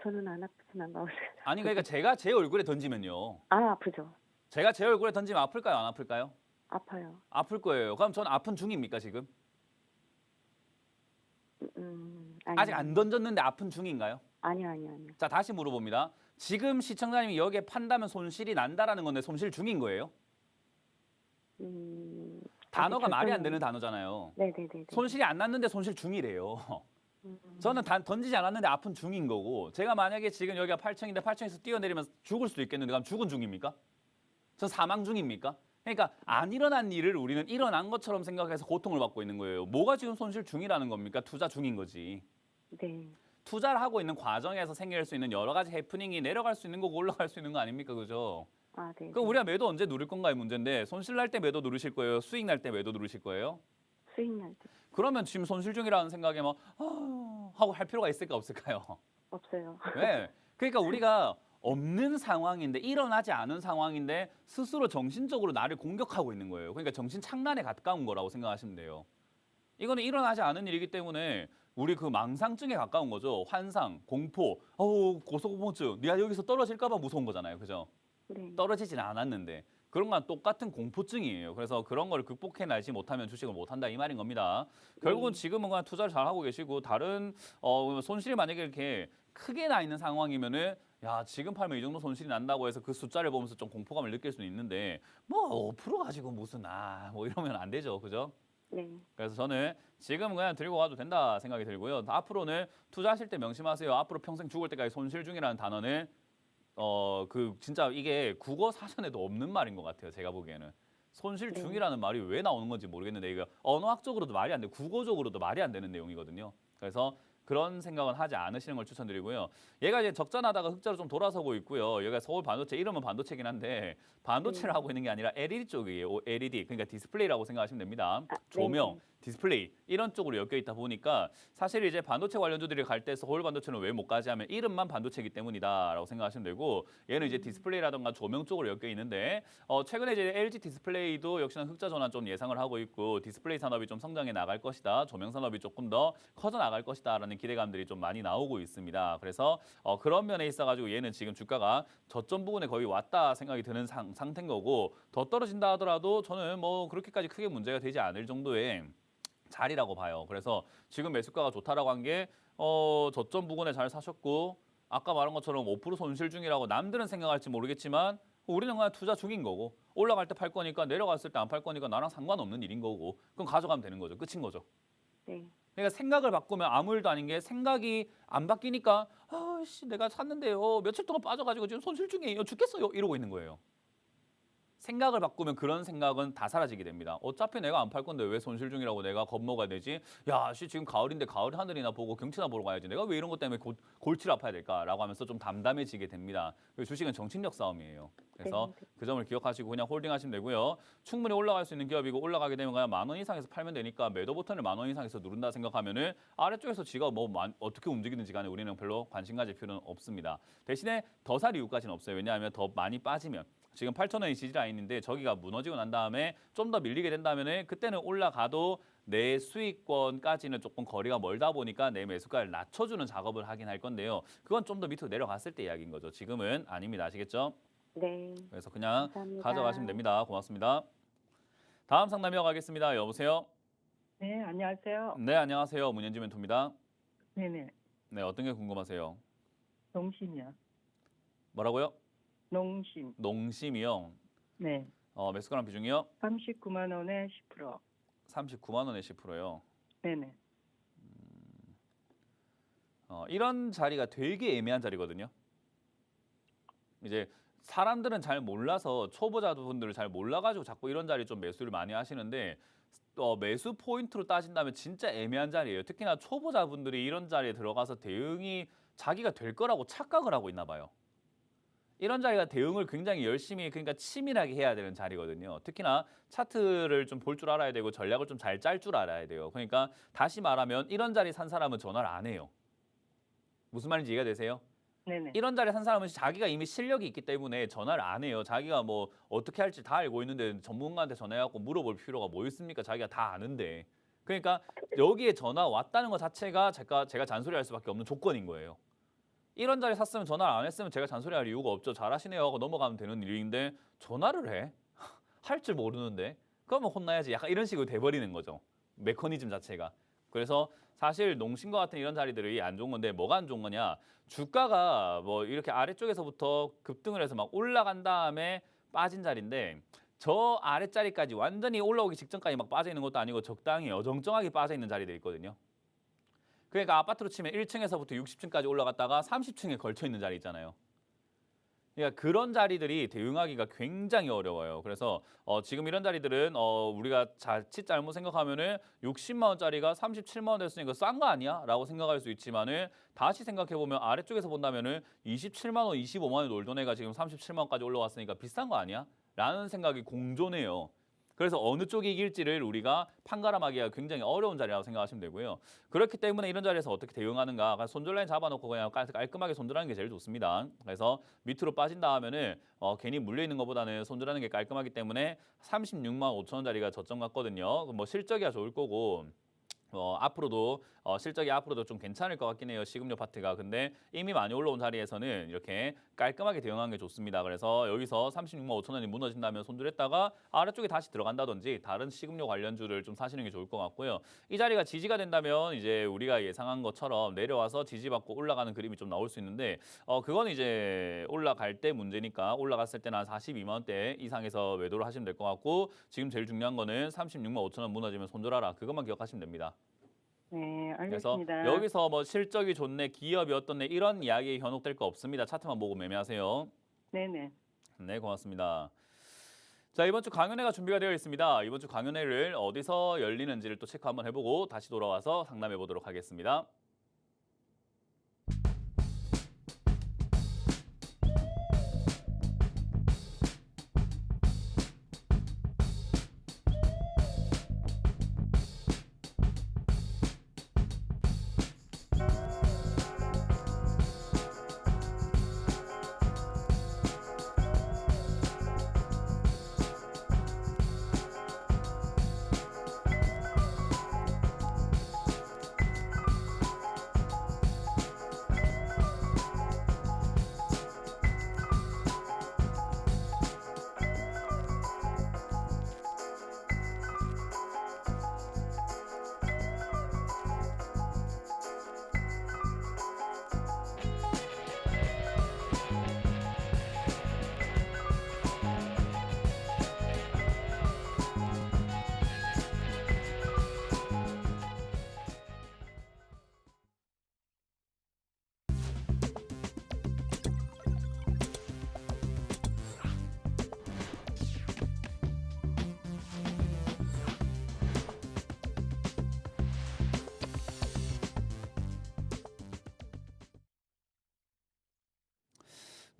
저는 안 아프지만 마우스. 아니 그러니까 제가 제 얼굴에 던지면요. 아프죠. 제가 제 얼굴에 던지면 아플까요? 안 아플까요? 아파요. 아플 거예요. 그럼 전 아픈 중입니까 지금? 아니요. 아직 안 던졌는데 아픈 중인가요? 아니요. 자 다시 물어봅니다. 지금 시청자님이 여기에 판다면 손실이 난다라는 건데 손실 중인 거예요? 단어가 말이 안 되는 단어잖아요. 네. 네. 네. 손실이 안 났는데 손실 중이래요. 음, 저는 던지지 않았는데 아픈 중인 거고 제가 만약에 지금 여기가 8층인데 8층에서 뛰어내리면 죽을 수도 있겠는데 그럼 죽은 중입니까? 전 사망 중입니까? 그러니까 안 일어난 일을 우리는 일어난 것처럼 생각해서 고통을 받고 있는 거예요. 뭐가 지금 손실 중이라는 겁니까? 투자 중인 거지. 네. 투자를 하고 있는 과정에서 생길 수 있는 여러 가지 해프닝이 내려갈 수 있는 거고 올라갈 수 있는 거 아닙니까? 그죠? 네. 그럼 우리가 매도 언제 누릴 건가의 문제인데 손실 날 때 매도 누르실 거예요? 수익 날 때 매도 누르실 거예요? 수익 날 때. 그러면 지금 손실 중이라는 생각에 막 하고 할 필요가 있을까 없을까요? 없어요. 네. 그러니까 우리가 없는 상황인데 일어나지 않은 상황인데 스스로 정신적으로 나를 공격하고 있는 거예요. 그러니까 정신 착란에 가까운 거라고 생각하시면 돼요. 이거는 일어나지 않은 일이기 때문에 우리 그 망상증에 가까운 거죠. 환상, 공포, 고소공포증. 네가 여기서 떨어질까 봐 무서운 거잖아요. 그죠? 네. 떨어지진 않았는데 그런 건 똑같은 공포증이에요. 그래서 그런 걸 극복해내지 못하면 주식을 못한다 이 말인 겁니다. 결국은 지금은 그냥 투자를 잘 하고 계시고 다른 손실이 만약에 이렇게 크게 나 있는 상황이면은 야 지금 팔면 이 정도 손실이 난다고 해서 그 숫자를 보면서 좀 공포감을 느낄 수는 있는데 뭐 5% 가지고 무슨 뭐 이러면 안 되죠. 그죠? 네. 그래서 저는 지금 그냥 들고 가도 된다 생각이 들고요. 앞으로는 투자하실 때 명심하세요. 앞으로 평생 죽을 때까지 손실 중이라는 단어는 진짜 이게 국어 사전에도 없는 말인 것 같아요. 제가 보기에는 손실 네. 중이라는 말이 왜 나오는 건지 모르겠는데 이거 언어학적으로도 말이 안 돼, 국어적으로도 말이 안 되는 내용이거든요. 그래서 그런 생각은 하지 않으시는 걸 추천드리고요. 얘가 이제 적자나다가 흑자로 좀 돌아서고 있고요. 얘가 서울 반도체 이름은 반도체긴 한데 반도체를 하고 있는 게 아니라 LED 쪽이에요. LED 그러니까 디스플레이라고 생각하시면 됩니다. 조명, 네. 디스플레이 이런 쪽으로 엮여 있다 보니까 사실 이제 반도체 관련주들이 갈 때 서울 반도체는 왜 못 가지 하면 이름만 반도체이기 때문이다라고 생각하시면 되고 얘는 이제 디스플레이라든가 조명 쪽으로 엮여 있는데 최근에 이제 LG 디스플레이도 역시나 흑자 전환 좀 예상을 하고 있고 디스플레이 산업이 좀 성장해 나갈 것이다. 조명 산업이 조금 더 커져 나갈 것이다라는 기대감들이 좀 많이 나오고 있습니다. 그래서 그런 면에 있어가지고 얘는 지금 주가가 저점 부근에 거의 왔다 생각이 드는 상태인 거고 더 떨어진다 하더라도 저는 뭐 그렇게까지 크게 문제가 되지 않을 정도의 자리라고 봐요. 그래서 지금 매수가가 좋다라고 한 게 저점 부근에 잘 사셨고 아까 말한 것처럼 5% 손실 중이라고 남들은 생각할지 모르겠지만 우리는 그냥 투자 중인 거고 올라갈 때 팔 거니까 내려갔을 때 안 팔 거니까 나랑 상관없는 일인 거고 그럼 가져가면 되는 거죠. 끝인 거죠. 네. 그러니까 생각을 바꾸면 아무 일도 아닌 게 생각이 안 바뀌니까 아씨 내가 샀는데요 며칠 동안 빠져가지고 지금 손실 중이에요 죽겠어요 이러고 있는 거예요. 생각을 바꾸면 그런 생각은 다 사라지게 됩니다. 어차피 내가 안 팔 건데 왜 손실 중이라고 내가 겁먹어야 되지? 야, 씨 지금 가을인데 가을 하늘이나 보고 경치나 보러 가야지. 내가 왜 이런 것 때문에 골치를 아파야 될까라고 하면서 좀 담담해지게 됩니다. 그리고 주식은 정신력 싸움이에요. 그래서 네. 그 점을 기억하시고 그냥 홀딩하시면 되고요. 충분히 올라갈 수 있는 기업이고 올라가게 되면 그냥 10,000원 이상에서 팔면 되니까 매도 버튼을 10,000원 이상에서 누른다 생각하면은 아래쪽에서 지가 뭐 어떻게 움직이든지 간에 우리는 별로 관심 가질 필요는 없습니다. 대신에 더 살 이유까지는 없어요. 왜냐하면 더 많이 빠지면 지금 8,000원이 지지라인인데 저기가 무너지고 난 다음에 좀 더 밀리게 된다면은 그때는 올라가도 내 수익권까지는 조금 거리가 멀다 보니까 내 매수가를 낮춰주는 작업을 하긴 할 건데요. 그건 좀 더 밑으로 내려갔을 때 이야기인 거죠. 지금은 아닙니다. 아시겠죠? 네. 그래서 그냥 감사합니다. 가져가시면 됩니다. 고맙습니다. 다음 상담 이어가겠습니다. 여보세요? 네, 안녕하세요. 네, 안녕하세요. 문현지 멘토입니다. 네네, 네, 어떤 게 궁금하세요? 농심이요. 뭐라고요? 농심. 농심이요. 네, 매수가랑 비중이요? 39만 원에 10%. 39만 원에 10%요. 네네. 이런 자리가 되게 애매한 자리거든요. 이제 사람들은 잘 몰라서 초보자분들을 잘 몰라가지고 자꾸 이런 자리 좀 매수를 많이 하시는데 매수 포인트로 따진다면 진짜 애매한 자리예요. 특히나 초보자분들이 이런 자리에 들어가서 대응이 자기가 될 거라고 착각을 하고 있나 봐요. 이런 자리가 대응을 굉장히 열심히 그러니까 치밀하게 해야 되는 자리거든요. 특히나 차트를 좀 볼 줄 알아야 되고 전략을 좀 잘 짤 줄 알아야 돼요. 그러니까 다시 말하면 이런 자리 산 사람은 전화를 안 해요. 무슨 말인지 이해가 되세요? 네네. 이런 자리에 산 사람은 자기가 이미 실력이 있기 때문에 전화를 안 해요. 자기가 뭐 어떻게 할지 다 알고 있는데 전문가한테 전화해갖고 물어볼 필요가 뭐 있습니까? 자기가 다 아는데. 그러니까 여기에 전화 왔다는 것 자체가 제가 잔소리할 수밖에 없는 조건인 거예요. 이런 자리 샀으면 전화를 안 했으면 제가 잔소리할 이유가 없죠. 잘하시네요 하고 넘어가면 되는 일인데 전화를 해? 할 줄 모르는데? 그러면 혼나야지. 약간 이런 식으로 돼버리는 거죠. 메커니즘 자체가. 그래서 사실 농심과 같은 이런 자리들이 안 좋은 건데 뭐가 안 좋은 거냐? 주가가 뭐 이렇게 아래쪽에서부터 급등을 해서 막 올라간 다음에 빠진 자리인데 저 아랫자리까지 완전히 올라오기 직전까지 막 빠져 있는 것도 아니고 적당히 어정쩡하게 빠져 있는 자리들이 있거든요. 그러니까 아파트로 치면 1층에서부터 60층까지 올라갔다가 30층에 걸쳐 있는 자리 있잖아요. 그러니까 그런 자리들이 대응하기가 굉장히 어려워요. 그래서 지금 이런 자리들은 우리가 자칫 잘못 생각하면은 60만 원짜리가 37만 원 됐으니까 싼 거 아니야? 라고 생각할 수 있지만은 다시 생각해 보면 아래쪽에서 본다면은 27만 원, 25만 원 놀던 애가 지금 37만 원까지 올라왔으니까 비싼 거 아니야? 라는 생각이 공존해요. 그래서 어느 쪽이 이길지를 우리가 판가름하기가 굉장히 어려운 자리라고 생각하시면 되고요. 그렇기 때문에 이런 자리에서 어떻게 대응하는가? 손절라인 잡아놓고 그냥 깔끔하게 손절하는 게 제일 좋습니다. 그래서 밑으로 빠진다 하면은 괜히 물려있는 것보다는 손절하는 게 깔끔하기 때문에 36만 5천 원짜리가 저점 같거든요. 뭐 실적이야 좋을 거고 앞으로도 실적이 앞으로도 좀 괜찮을 것 같긴 해요. 식음료 파트가. 근데 이미 많이 올라온 자리에서는 이렇게 깔끔하게 대응하는 게 좋습니다. 그래서 여기서 36만 5천 원이 무너진다면 손절했다가 아래쪽에 다시 들어간다든지 다른 식음료 관련주를 좀 사시는 게 좋을 것 같고요. 이 자리가 지지가 된다면 이제 우리가 예상한 것처럼 내려와서 지지받고 올라가는 그림이 좀 나올 수 있는데 그건 이제 올라갈 때 문제니까 올라갔을 때는 한 42만 원대 이상에서 매도를 하시면 될 것 같고 지금 제일 중요한 거는 36만 5천 원 무너지면 손절하라. 그것만 기억하시면 됩니다. 네, 그래서 알겠습니다. 여기서 뭐 실적이 좋네, 기업이 어떻네 이런 이야기에 현혹될 거 없습니다. 차트만 보고 매매하세요. 네네. 네, 고맙습니다. 자, 이번 주 강연회가 준비가 되어 있습니다. 이번 주 강연회를 어디서 열리는지를 또 체크 한번 해보고 다시 돌아와서 상담해 보도록 하겠습니다.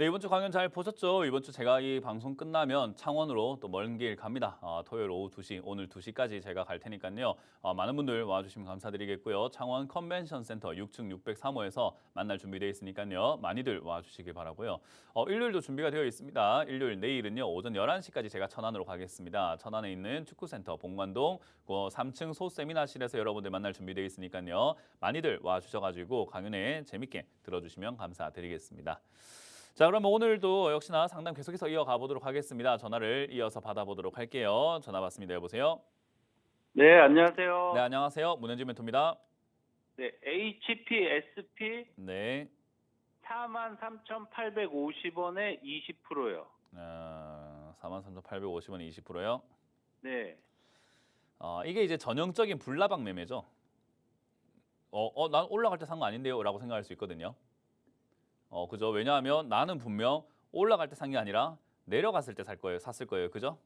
네, 이번 주 강연 잘 보셨죠? 이번 주 제가 이 방송 끝나면 창원으로 또 먼 길 갑니다. 토요일 오후 2시, 오늘 2시까지 제가 갈 테니까요. 많은 분들 와주시면 감사드리겠고요. 창원 컨벤션 센터 6층 603호에서 만날 준비되어 있으니까요. 많이들 와주시길 바라고요. 일요일도 준비가 되어 있습니다. 일요일 내일은요. 오전 11시까지 제가 천안으로 가겠습니다. 천안에 있는 축구센터 본관동 3층 소세미나실에서 여러분들 만날 준비되어 있으니까요. 많이들 와주셔가지고 강연에 재밌게 들어주시면 감사드리겠습니다. 자, 그러면 오늘도 역시나 상담 계속해서 이어가 보도록 하겠습니다. 전화를 이어서 받아보도록 할게요. 전화 받습니다. 여보세요? 네, 안녕하세요. 네, 안녕하세요. 문현진 멘토입니다. 네, HPSP 네, 43,850원에 20%요. 43,850원에 20%요. 네, 이게 이제 전형적인 불나방 매매죠. 난 올라갈 때 산 거 아닌데요? 라고 생각할 수 있거든요. 그죠? 왜냐하면 나는 분명 올라갈 때 산 게 아니라 내려갔을 때 샀을 거예요. 그죠?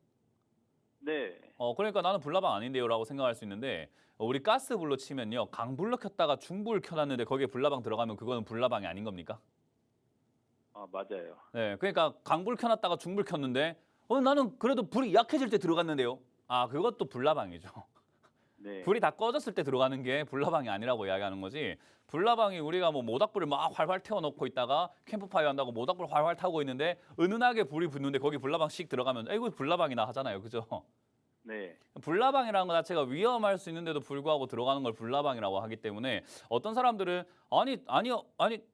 네, 그러니까 나는 불나방 아닌데요? 라고 생각할 수 있는데 우리 가스불로 치면요. 강불로 켰다가 중불 켜놨는데 거기에 불나방 들어가면 그거는 불나방이 아닌 겁니까? 맞아요. 네, 그러니까 강불 켜놨다가 중불 켰는데 나는 그래도 불이 약해질 때 들어갔는데요? 그것도 불나방이죠. 네, 불이 다 꺼졌을 때 들어가는 게 불나방이 아니라고 이야기하는 거지. 불나방이 우리가 뭐 모닥불을 막 활활 태워놓고 있다가 캠프파이어 한다고 모닥불 활활 타고 있는데 은은하게 불이 붙는데 거기 불나방 씩 들어가면 이거 불나방이나 하잖아요. 그죠? 네, 불나방이라는 것 자체가 위험할 수 있는데도 불구하고 들어가는 걸 불나방이라고 하기 때문에 어떤 사람들은 아니요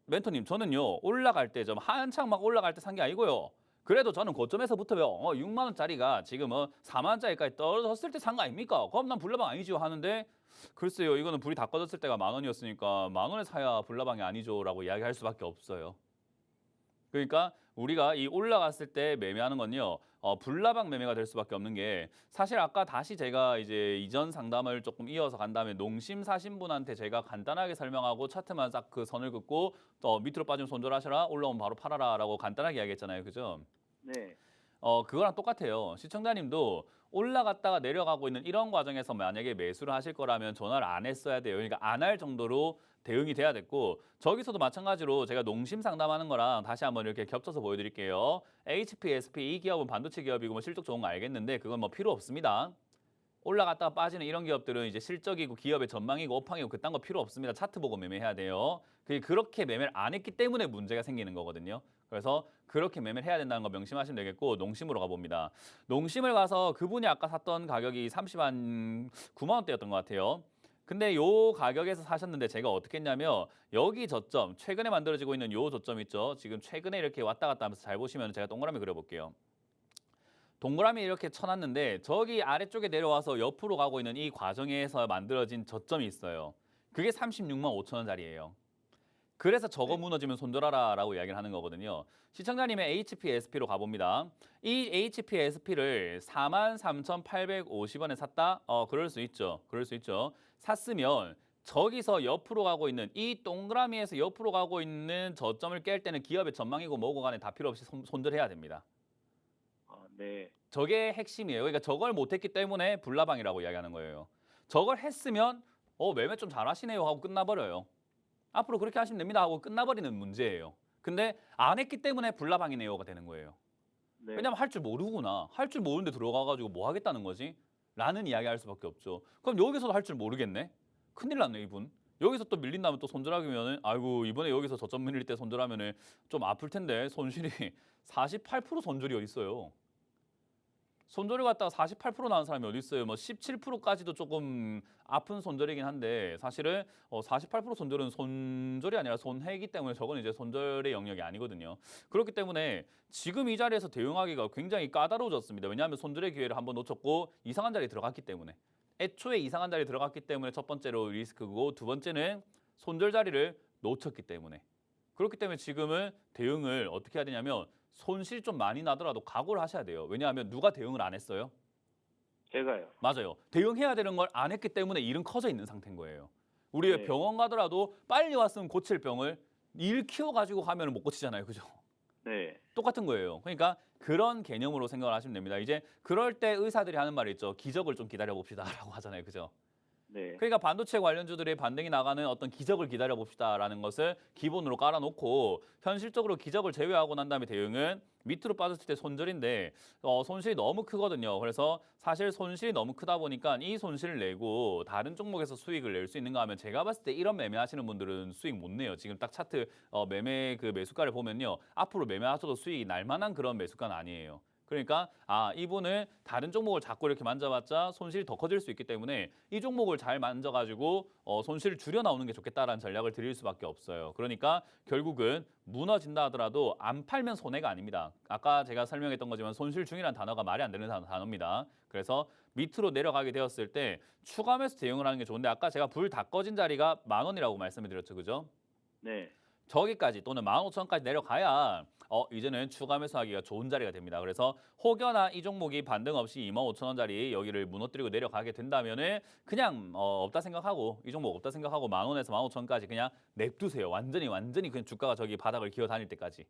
멘토님 저는요 올라갈 때 좀 한창 막 올라갈 때 산 게 아니고요. 그래도 저는 고점에서부터요 6만 원짜리가 지금 4만 원짜리까지 떨어졌을 때 산 거 아닙니까? 그럼 난 불나방 아니죠 하는데 글쎄요 이거는 불이 다 꺼졌을 때가 만 원이었으니까 만 원에 사야 불나방이 아니죠라고 이야기할 수밖에 없어요. 그러니까 우리가 이 올라갔을 때 매매하는 건요. 불나방 매매가 될 수밖에 없는 게 사실 아까 다시 제가 이제 이전 상담을 조금 이어서 간 다음에 농심 사신 분한테 제가 간단하게 설명하고 차트만 싹 그 선을 긋고 또 밑으로 빠지면 손절하셔라 올라오면 바로 팔아라라고 간단하게 이야기했잖아요. 그죠? 네, 그거랑 똑같아요. 시청자님도 올라갔다가 내려가고 있는 이런 과정에서 만약에 매수를 하실 거라면 전화를 안 했어야 돼요. 그러니까 안 할 정도로 대응이 돼야 됐고 저기서도 마찬가지로 제가 농심 상담하는 거랑 다시 한번 이렇게 겹쳐서 보여드릴게요. HPSP 이 기업은 반도체 기업이고 뭐 실적 좋은 거 알겠는데 그건 뭐 필요 없습니다. 올라갔다가 빠지는 이런 기업들은 이제 실적이고 기업의 전망이고 업황이고 그딴 거 필요 없습니다. 차트 보고 매매해야 돼요. 그렇게 매매를 안 했기 때문에 문제가 생기는 거거든요. 그래서 그렇게 매매를 해야 된다는 거 명심하시면 되겠고 농심으로 가봅니다. 농심을 가서 그분이 아까 샀던 가격이 9만 원대였던 것 같아요. 근데 요 가격에서 사셨는데 제가 어떻게 했냐면 여기 저점, 최근에 만들어지고 있는 요 저점 있죠. 지금 최근에 이렇게 왔다 갔다 하면서 잘 보시면 제가 동그라미 그려볼게요. 동그라미 이렇게 쳐놨는데 저기 아래쪽에 내려와서 옆으로 가고 있는 이 과정에서 만들어진 저점이 있어요. 그게 36만 5천 원짜리예요. 그래서 저거 무너지면 손절하라 라고 이야기를 하는 거거든요. 시청자님의 HPSP로 가봅니다. 이 HPSP를 43,850원에 샀다? 그럴 수 있죠. 그럴 수 있죠. 샀으면 저기서 옆으로 가고 있는 이 동그라미에서 옆으로 가고 있는 저점을 깰 때는 기업의 전망이고 뭐고 간에 다 필요 없이 손절해야 됩니다. 네, 저게 핵심이에요. 그러니까 저걸 못했기 때문에 불나방이라고 이야기하는 거예요. 저걸 했으면 매매 좀 잘하시네요 하고 끝나버려요. 앞으로 그렇게 하시면 됩니다 하고 끝나버리는 문제예요. 근데 안 했기 때문에 불나방이네요가 되는 거예요. 네, 왜냐면 할 줄 모르구나. 할 줄 모르는데 들어가가지고 뭐 하겠다는 거지? 라는 이야기 할 수밖에 없죠. 그럼 여기서도 할 줄 모르겠네? 큰일 났네 이분. 여기서 또 밀린다면 또 손절하면은 아이고 이번에 여기서 저점 밀릴 때 손절하면은 좀 아플 텐데 손실이 48% 손절이 어디 있어요? 손절을 갖다가 48% 나온 사람이 어디 있어요? 뭐 17%까지도 조금 아픈 손절이긴 한데 사실은 48% 손절은 손절이 아니라 손해이기 때문에 저건 이제 손절의 영역이 아니거든요. 그렇기 때문에 지금 이 자리에서 대응하기가 굉장히 까다로워졌습니다. 왜냐하면 손절의 기회를 한번 놓쳤고 이상한 자리에 들어갔기 때문에 애초에 이상한 자리에 들어갔기 때문에 첫 번째로 리스크고 두 번째는 손절 자리를 놓쳤기 때문에 그렇기 때문에 지금은 대응을 어떻게 해야 되냐면 손실이 좀 많이 나더라도 각오를 하셔야 돼요. 왜냐하면 누가 대응을 안 했어요? 제가요. 맞아요. 대응해야 되는 걸 안 했기 때문에 일은 커져 있는 상태인 거예요. 우리 네. 병원 가더라도 빨리 왔으면 고칠 병을 일 키워가지고 가면 못 고치잖아요. 그죠? 네, 똑같은 거예요. 그러니까 그런 개념으로 생각을 하시면 됩니다. 이제 그럴 때 의사들이 하는 말이 있죠. 기적을 좀 기다려 봅시다 라고 하잖아요. 그죠? 네. 그러니까 반도체 관련주들의 반등이 나가는 어떤 기적을 기다려 봅시다라는 것을 기본으로 깔아놓고 현실적으로 기적을 제외하고 난 다음에 대응은 밑으로 빠졌을 때 손절인데 손실이 너무 크거든요. 그래서 사실 손실이 너무 크다 보니까 이 손실을 내고 다른 종목에서 수익을 낼 수 있는가 하면 제가 봤을 때 이런 매매하시는 분들은 수익 못 내요. 지금 딱 차트 매매 그 매수가를 보면요. 앞으로 매매하셔도 수익이 날 만한 그런 매수가는 아니에요. 그러니까 이분은 다른 종목을 자꾸 이렇게 만져봤자 손실이 더 커질 수 있기 때문에 이 종목을 잘 만져가지고 손실을 줄여 나오는 게 좋겠다라는 전략을 드릴 수밖에 없어요. 그러니까 결국은 무너진다 하더라도 안 팔면 손해가 아닙니다. 아까 제가 설명했던 거지만 손실 중이라는 단어가 말이 안 되는 단어입니다. 그래서 밑으로 내려가게 되었을 때 추가 매수 대응을 하는 게 좋은데 아까 제가 불 다 꺼진 자리가 10,000원이라고 말씀을 드렸죠. 그죠? 네. 저기까지 또는 15,000원까지 내려가야 이제는 추가 매수하기가 좋은 자리가 됩니다. 그래서 혹여나 이 종목이 반등 없이 25,000원짜리 여기를 무너뜨리고 내려가게 된다면은 그냥 없다 생각하고 이 종목 없다 생각하고 10,000원에서 15,000원까지 그냥 냅두세요. 완전히 그냥 주가가 저기 바닥을 기어 다닐 때까지.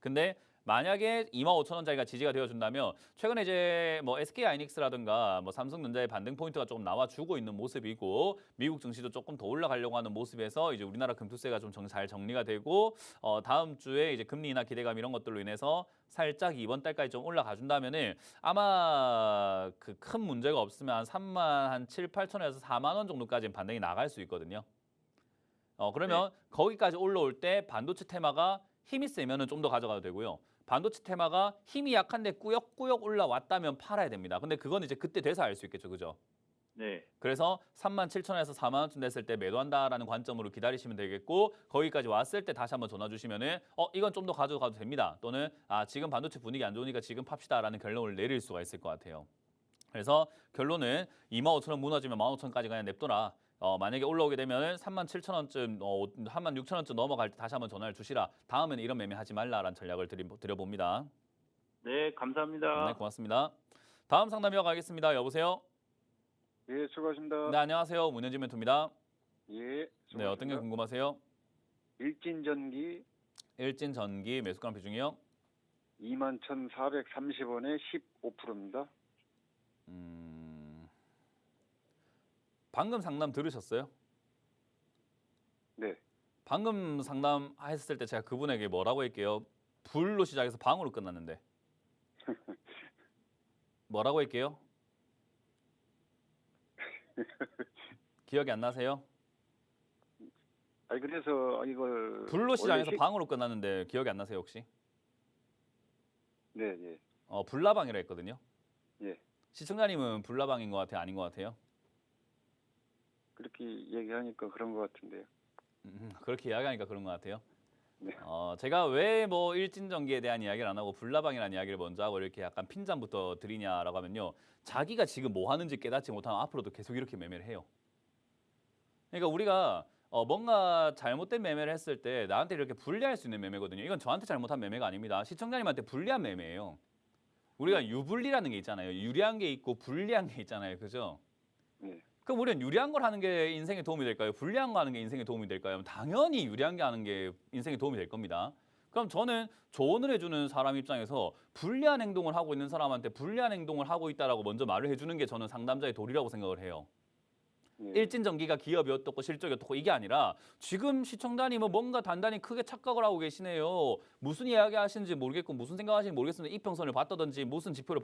근데 만약에 25,000원짜리가 지지가 되어준다면 최근에 이제 뭐 SK하이닉스라든가 뭐 삼성전자의 반등 포인트가 조금 나와주고 있는 모습이고 미국 증시도 조금 더 올라가려고 하는 모습에서 이제 우리나라 금투세가 좀 잘 정리가 되고 다음 주에 이제 금리 인하 기대감 이런 것들로 인해서 살짝 이번 달까지 좀 올라가 준다면은 아마 그 큰 문제가 없으면 한 3만 한 7, 8천원에서 4만 원 정도까지는 반등이 나갈 수 있거든요. 그러면 거기까지 올라올 때 반도체 테마가 힘이 세면은 좀 더 가져가도 되고요. 반도체 테마가 힘이 약한데 꾸역꾸역 올라왔다면 팔아야 됩니다. 근데 그건 이제 그때 돼서 알 수 있겠죠. 그죠? 네. 그래서 37,000원에서 4만 원쯤 됐을 때 매도한다라는 관점으로 기다리시면 되겠고 거기까지 왔을 때 다시 한번 전화 주시면은 이건 좀 더 가져가도 됩니다. 또는 지금 반도체 분위기 안 좋으니까 지금 팝시다라는 결론을 내릴 수가 있을 것 같아요. 그래서 결론은 25,000원 무너지면 15,000원까지 그냥 냅둬라. 만약에 올라오게 되면 37,000원쯤, 36,000원쯤 넘어갈 때 다시 한번 전화를 주시라. 다음에는 이런 매매하지 말라라는 전략을 드려봅니다. 네, 감사합니다. 네, 고맙습니다. 다음 상담 이어가겠습니다. 여보세요? 예, 수고하십니다. 네, 안녕하세요. 문현진 멘토입니다. 예, 수고하십니다. 네, 어떤 게 궁금하세요? 일진전기 일진전기 매수가는 비중이요? 21,430원에 15%입니다. 방금 상담 들으셨어요? 네. 방금 상담 했을 때 제가 그분에게 뭐라고 할게요? 불로 시작해서 방으로 끝났는데. 뭐라고 할게요? 기억이 안 나세요? 아니 그래서 이걸 불로 시작해서 원래 방으로 끝났는데 기억이 안 나세요 혹시? 네, 예. 불나방이라 했거든요. 예. 시청자님은 불나방인 것 같아요? 아닌 것 같아요? 그렇게 얘기하니까 그런 것 같은데요. 그렇게 이야기하니까 그런 것 같아요. 네. 제가 왜 뭐 일진전기에 대한 이야기를 안 하고 불나방이라는 이야기를 먼저 하고 이렇게 약간 핀잔부터 드리냐라고 하면요. 자기가 지금 뭐 하는지 깨닫지 못하면 앞으로도 계속 이렇게 매매를 해요. 그러니까 우리가 뭔가 잘못된 매매를 했을 때 나한테 이렇게 불리할 수 있는 매매거든요. 이건 저한테 잘못한 매매가 아닙니다. 시청자님한테 불리한 매매예요. 우리가 유불리라는 게 있잖아요. 유리한 게 있고 불리한 게 있잖아요. 그죠? 네. 그럼 우리는 유리한 걸 하는 게 인생에 도움이 될까요? 불리한 거 하는 게 인생에 도움이 될까요? 당연히 유리한 게 하는 게 인생에 도움이 될 겁니다. 그럼 저는 조언을 해주는 사람 입장에서 불리한 행동을 하고 있는 사람한테 불리한 행동을 하고 있다라고 먼저 말을 해주는 게 저는 상담자의 도리라고 생각을 해요. 예. 일진전기가 기업이 어떻고 실적이 어떻고 이게 아니라 지금 시청자님은 뭔가 단단히 크게 착각을 하고 계시네요. 무슨 이야기 하시는지 모르겠고 무슨 생각하시는지 모르겠는데 이평선을 봤다든지 무슨 지표를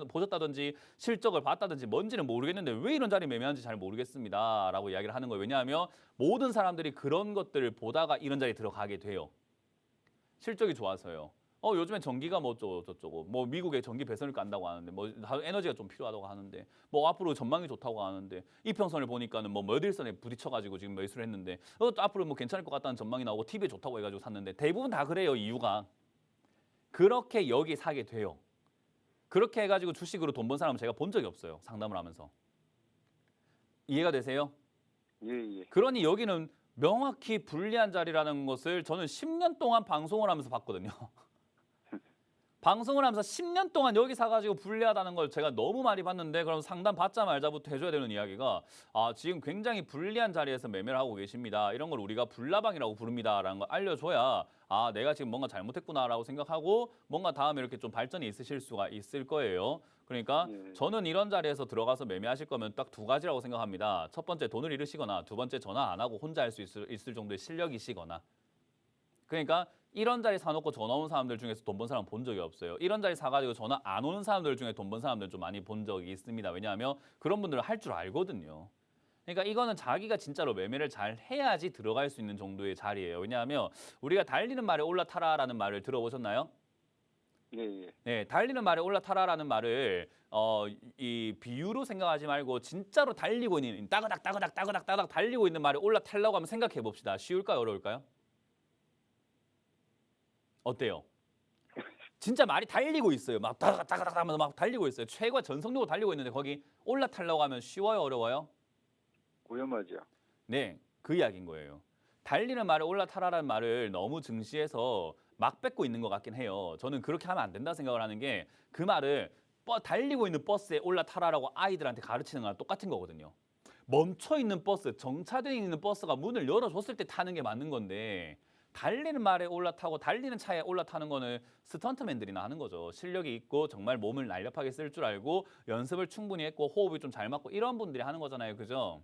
보셨다든지 실적을 봤다든지 뭔지는 모르겠는데 왜 이런 자리 매매하는지 잘 모르겠습니다. 라고 이야기를 하는 거예요. 왜냐하면 모든 사람들이 그런 것들을 보다가 이런 자리에 들어가게 돼요. 실적이 좋아서요. 요즘엔 전기가 뭐 저쩌고 뭐 미국에 전기 배선을 깐다고 하는데 뭐 에너지가 좀 필요하다고 하는데 뭐 앞으로 전망이 좋다고 하는데 이평선을 보니까는 뭐 머딜선에 부딪혀가지고 지금 매수를 했는데 앞으로 뭐 괜찮을 것 같다는 전망이 나오고 TV에 좋다고 해가지고 샀는데 대부분 다 그래요. 이유가 그렇게 여기 사게 돼요. 그렇게 해가지고 주식으로 돈 번 사람은 제가 본 적이 없어요. 상담을 하면서. 이해가 되세요? 예, 예. 그러니 여기는 명확히 불리한 자리라는 것을 저는 10년 동안 방송을 하면서 봤거든요. 방송을 하면서 10년 동안 여기 사가지고 불리하다는 걸 제가 너무 많이 봤는데 그럼 상담 받자 말자부터 해줘야 되는 이야기가 지금 굉장히 불리한 자리에서 매매를 하고 계십니다. 이런 걸 우리가 불나방이라고 부릅니다라는 걸 알려줘야 내가 지금 뭔가 잘못했구나라고 생각하고 뭔가 다음에 이렇게 좀 발전이 있으실 수가 있을 거예요. 그러니까 예. 저는 이런 자리에서 들어가서 매매하실 거면 딱 두 가지라고 생각합니다. 첫 번째 돈을 잃으시거나 두 번째 전화 안 하고 혼자 할 수 있을 정도의 실력이시거나. 그러니까 이런 자리 사놓고 전화 오는 사람들 중에서 돈 번 사람 본 적이 없어요. 이런 자리 사가지고 전화 안 오는 사람들 중에 돈 번 사람들 좀 많이 본 적이 있습니다. 왜냐하면 그런 분들은 할 줄 알거든요. 그러니까 이거는 자기가 진짜로 매매를 잘 해야지 들어갈 수 있는 정도의 자리예요. 왜냐하면 우리가 달리는 말에 올라타라라는 말을 들어보셨나요? 예, 예. 네, 달리는 말에 올라타라라는 말을 이 비유로 생각하지 말고 진짜로 달리고 있는 따그닥 달리고 있는 말에 올라타려고 하면 생각해 봅시다. 쉬울까요, 어려울까요? 어때요? 진짜 말이 달리고 있어요. 막 따그닥 하면서 막 달리고 있어요. 최고 전속력으로 달리고 있는데 거기 올라타려고 하면 쉬워요, 어려워요? 위험하죠. 네, 그 이야기인 거예요. 달리는 말에 올라타라라는 말을 너무 증시해서 막 뱉고 있는 것 같긴 해요. 저는 그렇게 하면 안 된다 생각을 하는 게 그 말을 달리고 있는 버스에 올라타라라고 아이들한테 가르치는 거랑 똑같은 거거든요. 멈춰 있는 버스, 정차되어 있는 버스가 문을 열어줬을 때 타는 게 맞는 건데 달리는 말에 올라타고 달리는 차에 올라타는 거는 스턴트맨들이나 하는 거죠. 실력이 있고 정말 몸을 날렵하게 쓸 줄 알고 연습을 충분히 했고 호흡이 좀 잘 맞고 이런 분들이 하는 거잖아요. 그죠?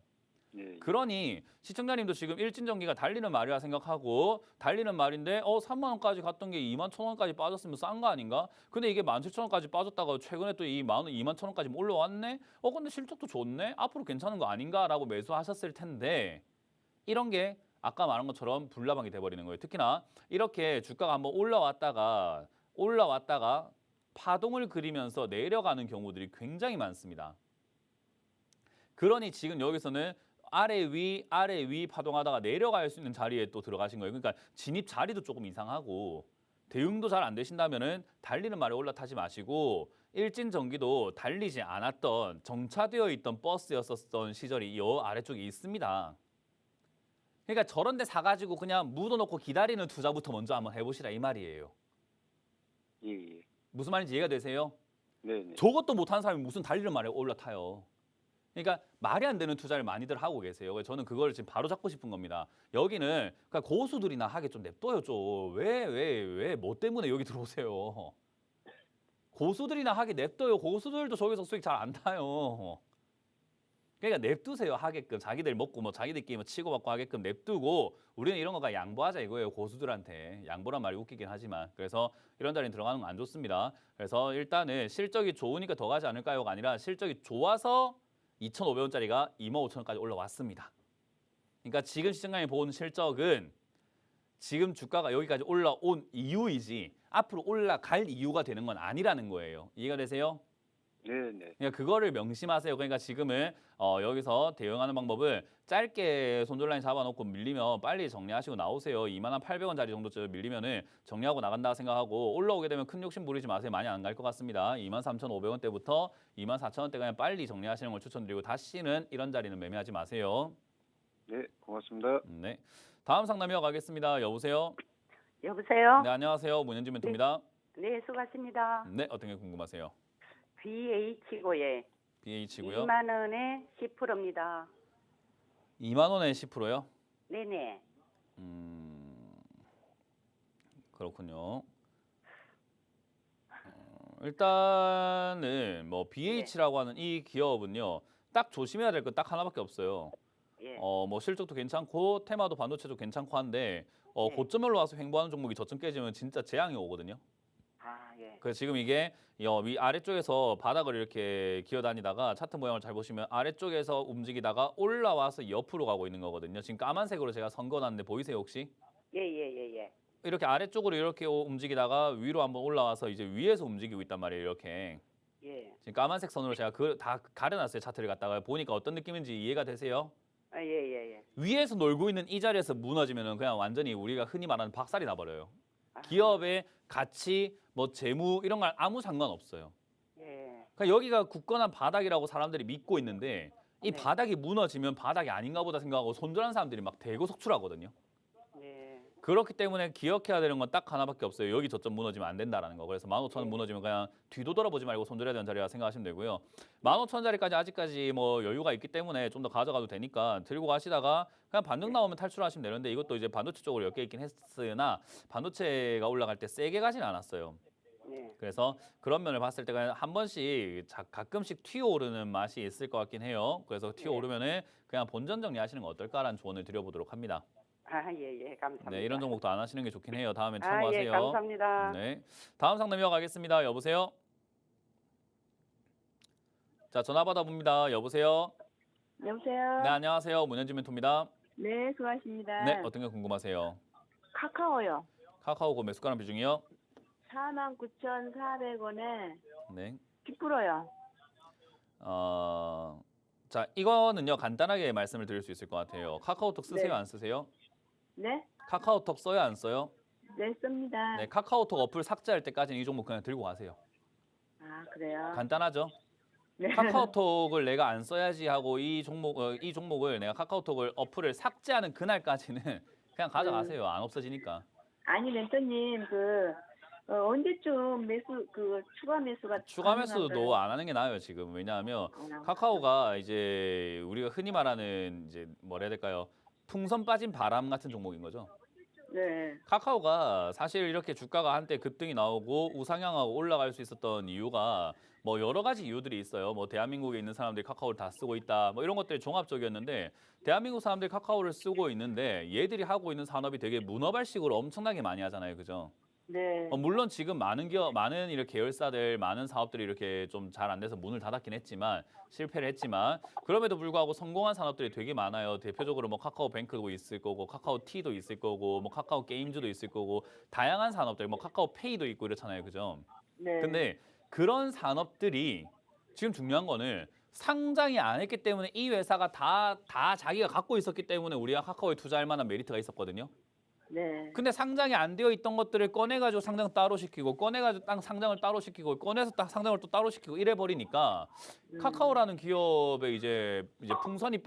예, 예. 그러니 시청자님도 지금 일진전기가 달리는 말이라 생각하고 달리는 말인데 3만 원까지 갔던 게 2만 천 원까지 빠졌으면 싼 거 아닌가? 근데 이게 17,000원까지 빠졌다가 최근에 또 이 2만 천 원까지 올라왔네? 근데 실적도 좋네? 앞으로 괜찮은 거 아닌가라고 매수하셨을 텐데 이런 게 아까 말한 것처럼 불나방이 돼버리는 거예요. 특히나 이렇게 주가가 한번 올라왔다가 파동을 그리면서 내려가는 경우들이 굉장히 많습니다. 그러니 지금 여기서는 아래 위 파동하다가 내려갈 수 있는 자리에 또 들어가신 거예요. 그러니까 진입 자리도 조금 이상하고 대응도 잘 안 되신다면은 달리는 말에 올라타지 마시고 일진전기도 달리지 않았던 정차되어 있던 버스였었던 시절이 이 아래쪽에 있습니다. 그러니까 저런 데 사가지고 그냥 묻어놓고 기다리는 투자부터 먼저 한번 해보시라 이 말이에요. 예, 예. 무슨 말인지 이해가 되세요? 네, 네. 저것도 못하는 사람이 무슨 달리는 말에 올라타요. 그러니까 말이 안 되는 투자를 많이들 하고 계세요. 그래서 저는 그걸 지금 바로 잡고 싶은 겁니다. 여기는 그러니까 고수들이나 하게 좀 냅둬요 좀. 왜 뭐 때문에 여기 들어오세요. 고수들이나 하게 냅둬요. 고수들도 저기서 수익 잘 안 나요. 그러니까 냅두세요 하게끔. 자기들 먹고 뭐 자기들끼리 뭐 치고받고 하게끔 냅두고 우리는 이런 거가 양보하자 이거예요. 고수들한테. 양보란 말이 웃기긴 하지만. 그래서 이런 자리에 들어가는 건 안 좋습니다. 그래서 일단은 실적이 좋으니까 더 가지 않을까요가 아니라 실적이 좋아서 2,500원짜리가 25,000원까지 올라왔습니다. 그러니까 지금 시장량이 본 실적은 지금 주가가 여기까지 올라온 이유이지 앞으로 올라갈 이유가 되는 건 아니라는 거예요. 이해가 되세요? 네, 네. 그러니까 그거를 명심하세요. 그러니까 지금은 여기서 대응하는 방법을 짧게 손절라인 잡아놓고 밀리면 빨리 정리하시고 나오세요. 28,000원짜리 정도쯤 밀리면은 정리하고 나간다 생각하고 올라오게 되면 큰 욕심 부리지 마세요. 많이 안 갈 것 같습니다. 23,500원대부터 24,000원대 그냥 빨리 정리하시는 걸 추천드리고 다시는 이런 자리는 매매하지 마세요. 네, 고맙습니다. 네. 다음 상담 이어가겠습니다. 여보세요? 여보세요? 네, 안녕하세요. 문현지 멘토입니다. 네, 수고하십니다. 네, 어떤 게 궁금하세요? BH고에 BH고요. 2만 원에 10%입니다. 2만 원에 10%요? 네네. 그렇군요. 일단은 뭐 BH라고 하는 이 기업은요. 딱 조심해야 될 건 딱 하나밖에 없어요. 예. 뭐 실적도 괜찮고 테마도 반도체도 괜찮고 한데 네. 고점을 와서 횡보하는 종목이 저점 깨지면 진짜 재앙이 오거든요. 아, 예. 그래서 지금 이게 위 아래쪽에서 바닥을 이렇게 기어다니다가 차트 모양을 잘 보시면 아래쪽에서 움직이다가 올라와서 옆으로 가고 있는 거거든요. 지금 까만색으로 제가 선거놨는데 보이세요 혹시? 예. 이렇게 아래쪽으로 이렇게 움직이다가 위로 한번 올라와서 이제 위에서 움직이고 있단 말이에요. 이렇게. 예. 지금 까만색 선으로 제가 다 가려놨어요. 차트를 갖다가 보니까 어떤 느낌인지 이해가 되세요? 아, 예. 위에서 놀고 있는 이 자리에서 무너지면은 그냥 완전히 우리가 흔히 말하는 박살이 나버려요. 아, 기업의 가치, 뭐 재무 이런 걸 아무 상관없어요. 예. 그러니까 여기가 굳건한 바닥이라고 사람들이 믿고 있는데 이 네. 바닥이 무너지면 바닥이 아닌가 보다 생각하고 손절하는 사람들이 막 대거 속출하거든요. 예. 그렇기 때문에 기억해야 되는 건 딱 하나밖에 없어요. 여기 저점 무너지면 안 된다라는 거. 그래서 15,000원 무너지면 그냥 뒤도 돌아보지 말고 손절해야 되는 자리라 생각하시면 되고요. 15,000원짜리까지 아직까지 뭐 여유가 있기 때문에 좀 더 가져가도 되니까 들고 가시다가 그냥 반등 나오면 탈출하시면 되는데 이것도 이제 반도체 쪽으로 엮여 있긴 했으나 반도체가 올라갈 때 세게 가진 않았어요. 네. 그래서 그런 면을 봤을 때 그냥 한 번씩 가끔씩 튀어오르는 맛이 있을 것 같긴 해요. 그래서 튀어오르면은 그냥 본전 정리하시는 거 어떨까라는 조언을 드려보도록 합니다. 예, 감사합니다. 네, 이런 종목도 안 하시는 게 좋긴 해요. 다음엔 예, 참고하세요. 감사합니다. 네, 다음 상담 이어가겠습니다. 여보세요. 자, 전화 받아봅니다. 여보세요. 여보세요? 네, 안녕하세요. 문현진 멘토입니다. 네, 수고하십니다. 네, 어떤 게 궁금하세요? 카카오요. 카카오고 매수가랑 비중이요? 49,400원에 네. 10%요. 자, 이거는요 간단하게 말씀을 드릴 수 있을 것 같아요. 카카오톡 쓰세요, 네. 안 쓰세요? 네? 카카오톡 써요, 안 써요? 네, 씁니다. 네, 카카오톡 어플 삭제할 때까지는 이 종목 그냥 들고 가세요. 아, 그래요? 간단하죠? 네. 카카오톡을 내가 안 써야지 하고 이 종목을 내가 카카오톡을 어플을 삭제하는 그날까지는 그냥 가져가세요. 안 없어지니까. 아니, 멘토님, 언제쯤 추가 매수가 추가 매수도 안 하는 게 나아요, 지금. 왜냐하면 카카오가 이제 우리가 흔히 말하는 이제 뭐라 해야 될까요? 풍선 빠진 바람 같은 종목인 거죠. 네. 카카오가 사실 이렇게 주가가 한때 급등이 나오고 우상향하고 올라갈 수 있었던 이유가 뭐 여러 가지 이유들이 있어요. 뭐 대한민국에 있는 사람들이 카카오를 다 쓰고 있다. 뭐 이런 것들이 종합적이었는데 대한민국 사람들이 카카오를 쓰고 있는데 얘들이 하고 있는 산업이 되게 문어발식으로 엄청나게 많이 하잖아요. 그죠? 네. 물론 지금 많은 이렇게 계열사들, 많은 사업들이 이렇게 좀 잘 안 돼서 문을 닫았긴 했지만 실패를 했지만 그럼에도 불구하고 성공한 산업들이 되게 많아요. 대표적으로 뭐 카카오뱅크도 있을 거고, 카카오티도 있을 거고, 뭐 카카오 게임즈도 있을 거고, 다양한 산업들, 뭐 카카오페이도 있고 이렇잖아요, 그죠? 네. 근데 그런 산업들이 지금 중요한 거는 상장이 안 했기 때문에 이 회사가 다 자기가 갖고 있었기 때문에 우리가 카카오에 투자할 만한 메리트가 있었거든요. 네. 근데 상장이 안 되어 있던 것들을 꺼내가지고 상장 따로 시키고 꺼내가지고 딱 상장을 따로 시키고 꺼내서 딱 상장을 또 따로 시키고 이래 버리니까 카카오라는 기업에 이제 풍선에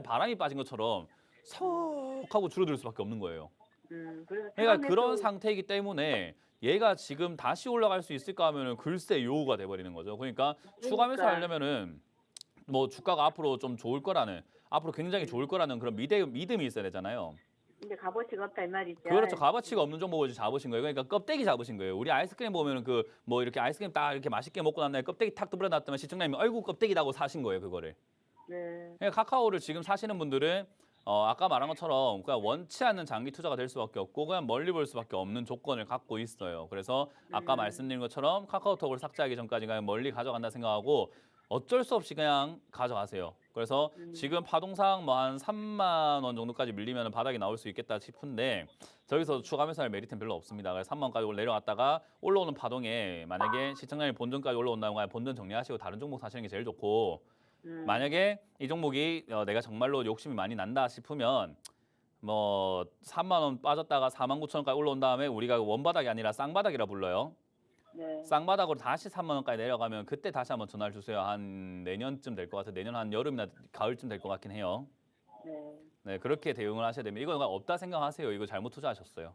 바람이 빠진 것처럼 석 하고 줄어들 수밖에 없는 거예요. 그래서 그러니까 그런 상태이기 때문에 얘가 지금 다시 올라갈 수 있을까 하면은 글쎄 요우가 돼버리는 거죠. 그러니까 추가 매수하려면은 뭐 주가가 앞으로 좀 좋을 거라는 앞으로 굉장히 좋을 거라는 그런 믿음이 있어야 되잖아요. 근데 값어치가 없다 이 말이죠. 그렇죠. 값어치가 없는 종목을 잡으신 거예요. 그러니까 껍데기 잡으신 거예요. 우리 아이스크림 보면은 뭐 이렇게 아이스크림 딱 이렇게 맛있게 먹고 난 다음에 껍데기 탁 두드려놨더니 시청자님이 아이고 껍데기라고 사신 거예요. 그거를. 네. 그러니까 카카오를 지금 사시는 분들은 아까 말한 것처럼 그냥 원치 않는 장기 투자가 될 수밖에 없고 그냥 멀리 볼 수밖에 없는 조건을 갖고 있어요. 그래서 아까 말씀드린 것처럼 카카오톡을 삭제하기 전까지 그냥 멀리 가져간다 생각하고 어쩔 수 없이 그냥 가져가세요. 그래서 지금 파동상 뭐 한 3만 원 정도까지 밀리면 바닥이 나올 수 있겠다 싶은데 저기서 추가 매수할 메리트는 별로 없습니다. 그래서 3만 원까지 내려갔다가 올라오는 파동에 만약에 시청자님 본전까지 올라온다면 본전 정리하시고 다른 종목 사시는 게 제일 좋고 만약에 이 종목이 내가 정말로 욕심이 많이 난다 싶으면 뭐 3만 원 빠졌다가 4만 9천 원까지 올라온 다음에 우리가 원바닥이 아니라 쌍바닥이라 불러요. 네. 쌍바닥으로 다시 3만 원까지 내려가면 그때 다시 한번 전화를 주세요. 한 내년쯤 될 것 같아요. 내년 한 여름이나 가을쯤 될 것 같긴 해요. 네. 네, 그렇게 대응을 하셔야 됩니다. 이거 없다 생각하세요. 이거 잘못 투자하셨어요.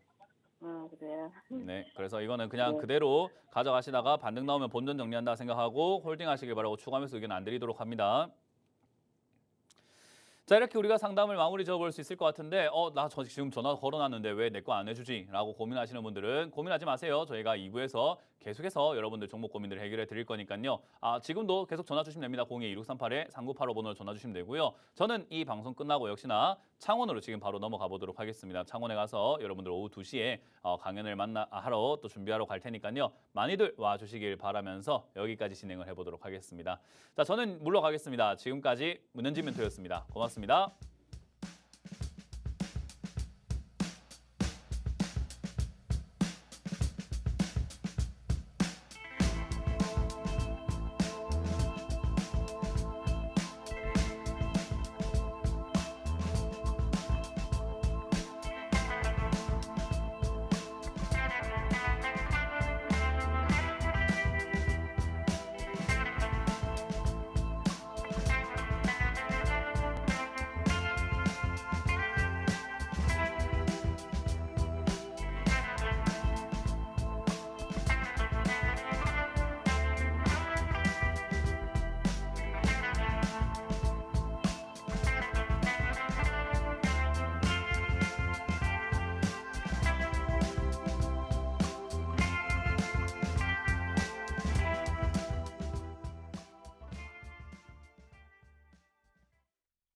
그래요. 네, 그래서 이거는 그냥 네. 그대로 가져가시다가 반등 나오면 본전 정리한다 생각하고 홀딩하시길 바라고 추가 매수 의견 안 드리도록 합니다. 자, 이렇게 우리가 상담을 마무리 지어볼 수 있을 것 같은데 나 지금 전화 걸어놨는데 왜 내 거 안 해주지? 라고 고민하시는 분들은 고민하지 마세요. 저희가 2부에서 계속해서 여러분들 종목 고민들을 해결해 드릴 거니까요. 지금도 계속 전화 주시면 됩니다. 02-2638-3985 번호로 전화 주시면 되고요. 저는 이 방송 끝나고 역시나 창원으로 지금 바로 넘어가 보도록 하겠습니다. 창원에 가서 여러분들 오후 2시에 강연을 하러 또 준비하러 갈 테니까요. 많이들 와주시길 바라면서 여기까지 진행을 해보도록 하겠습니다. 자, 저는 물러가겠습니다. 지금까지 문현진 멘토였습니다. 고맙습니다.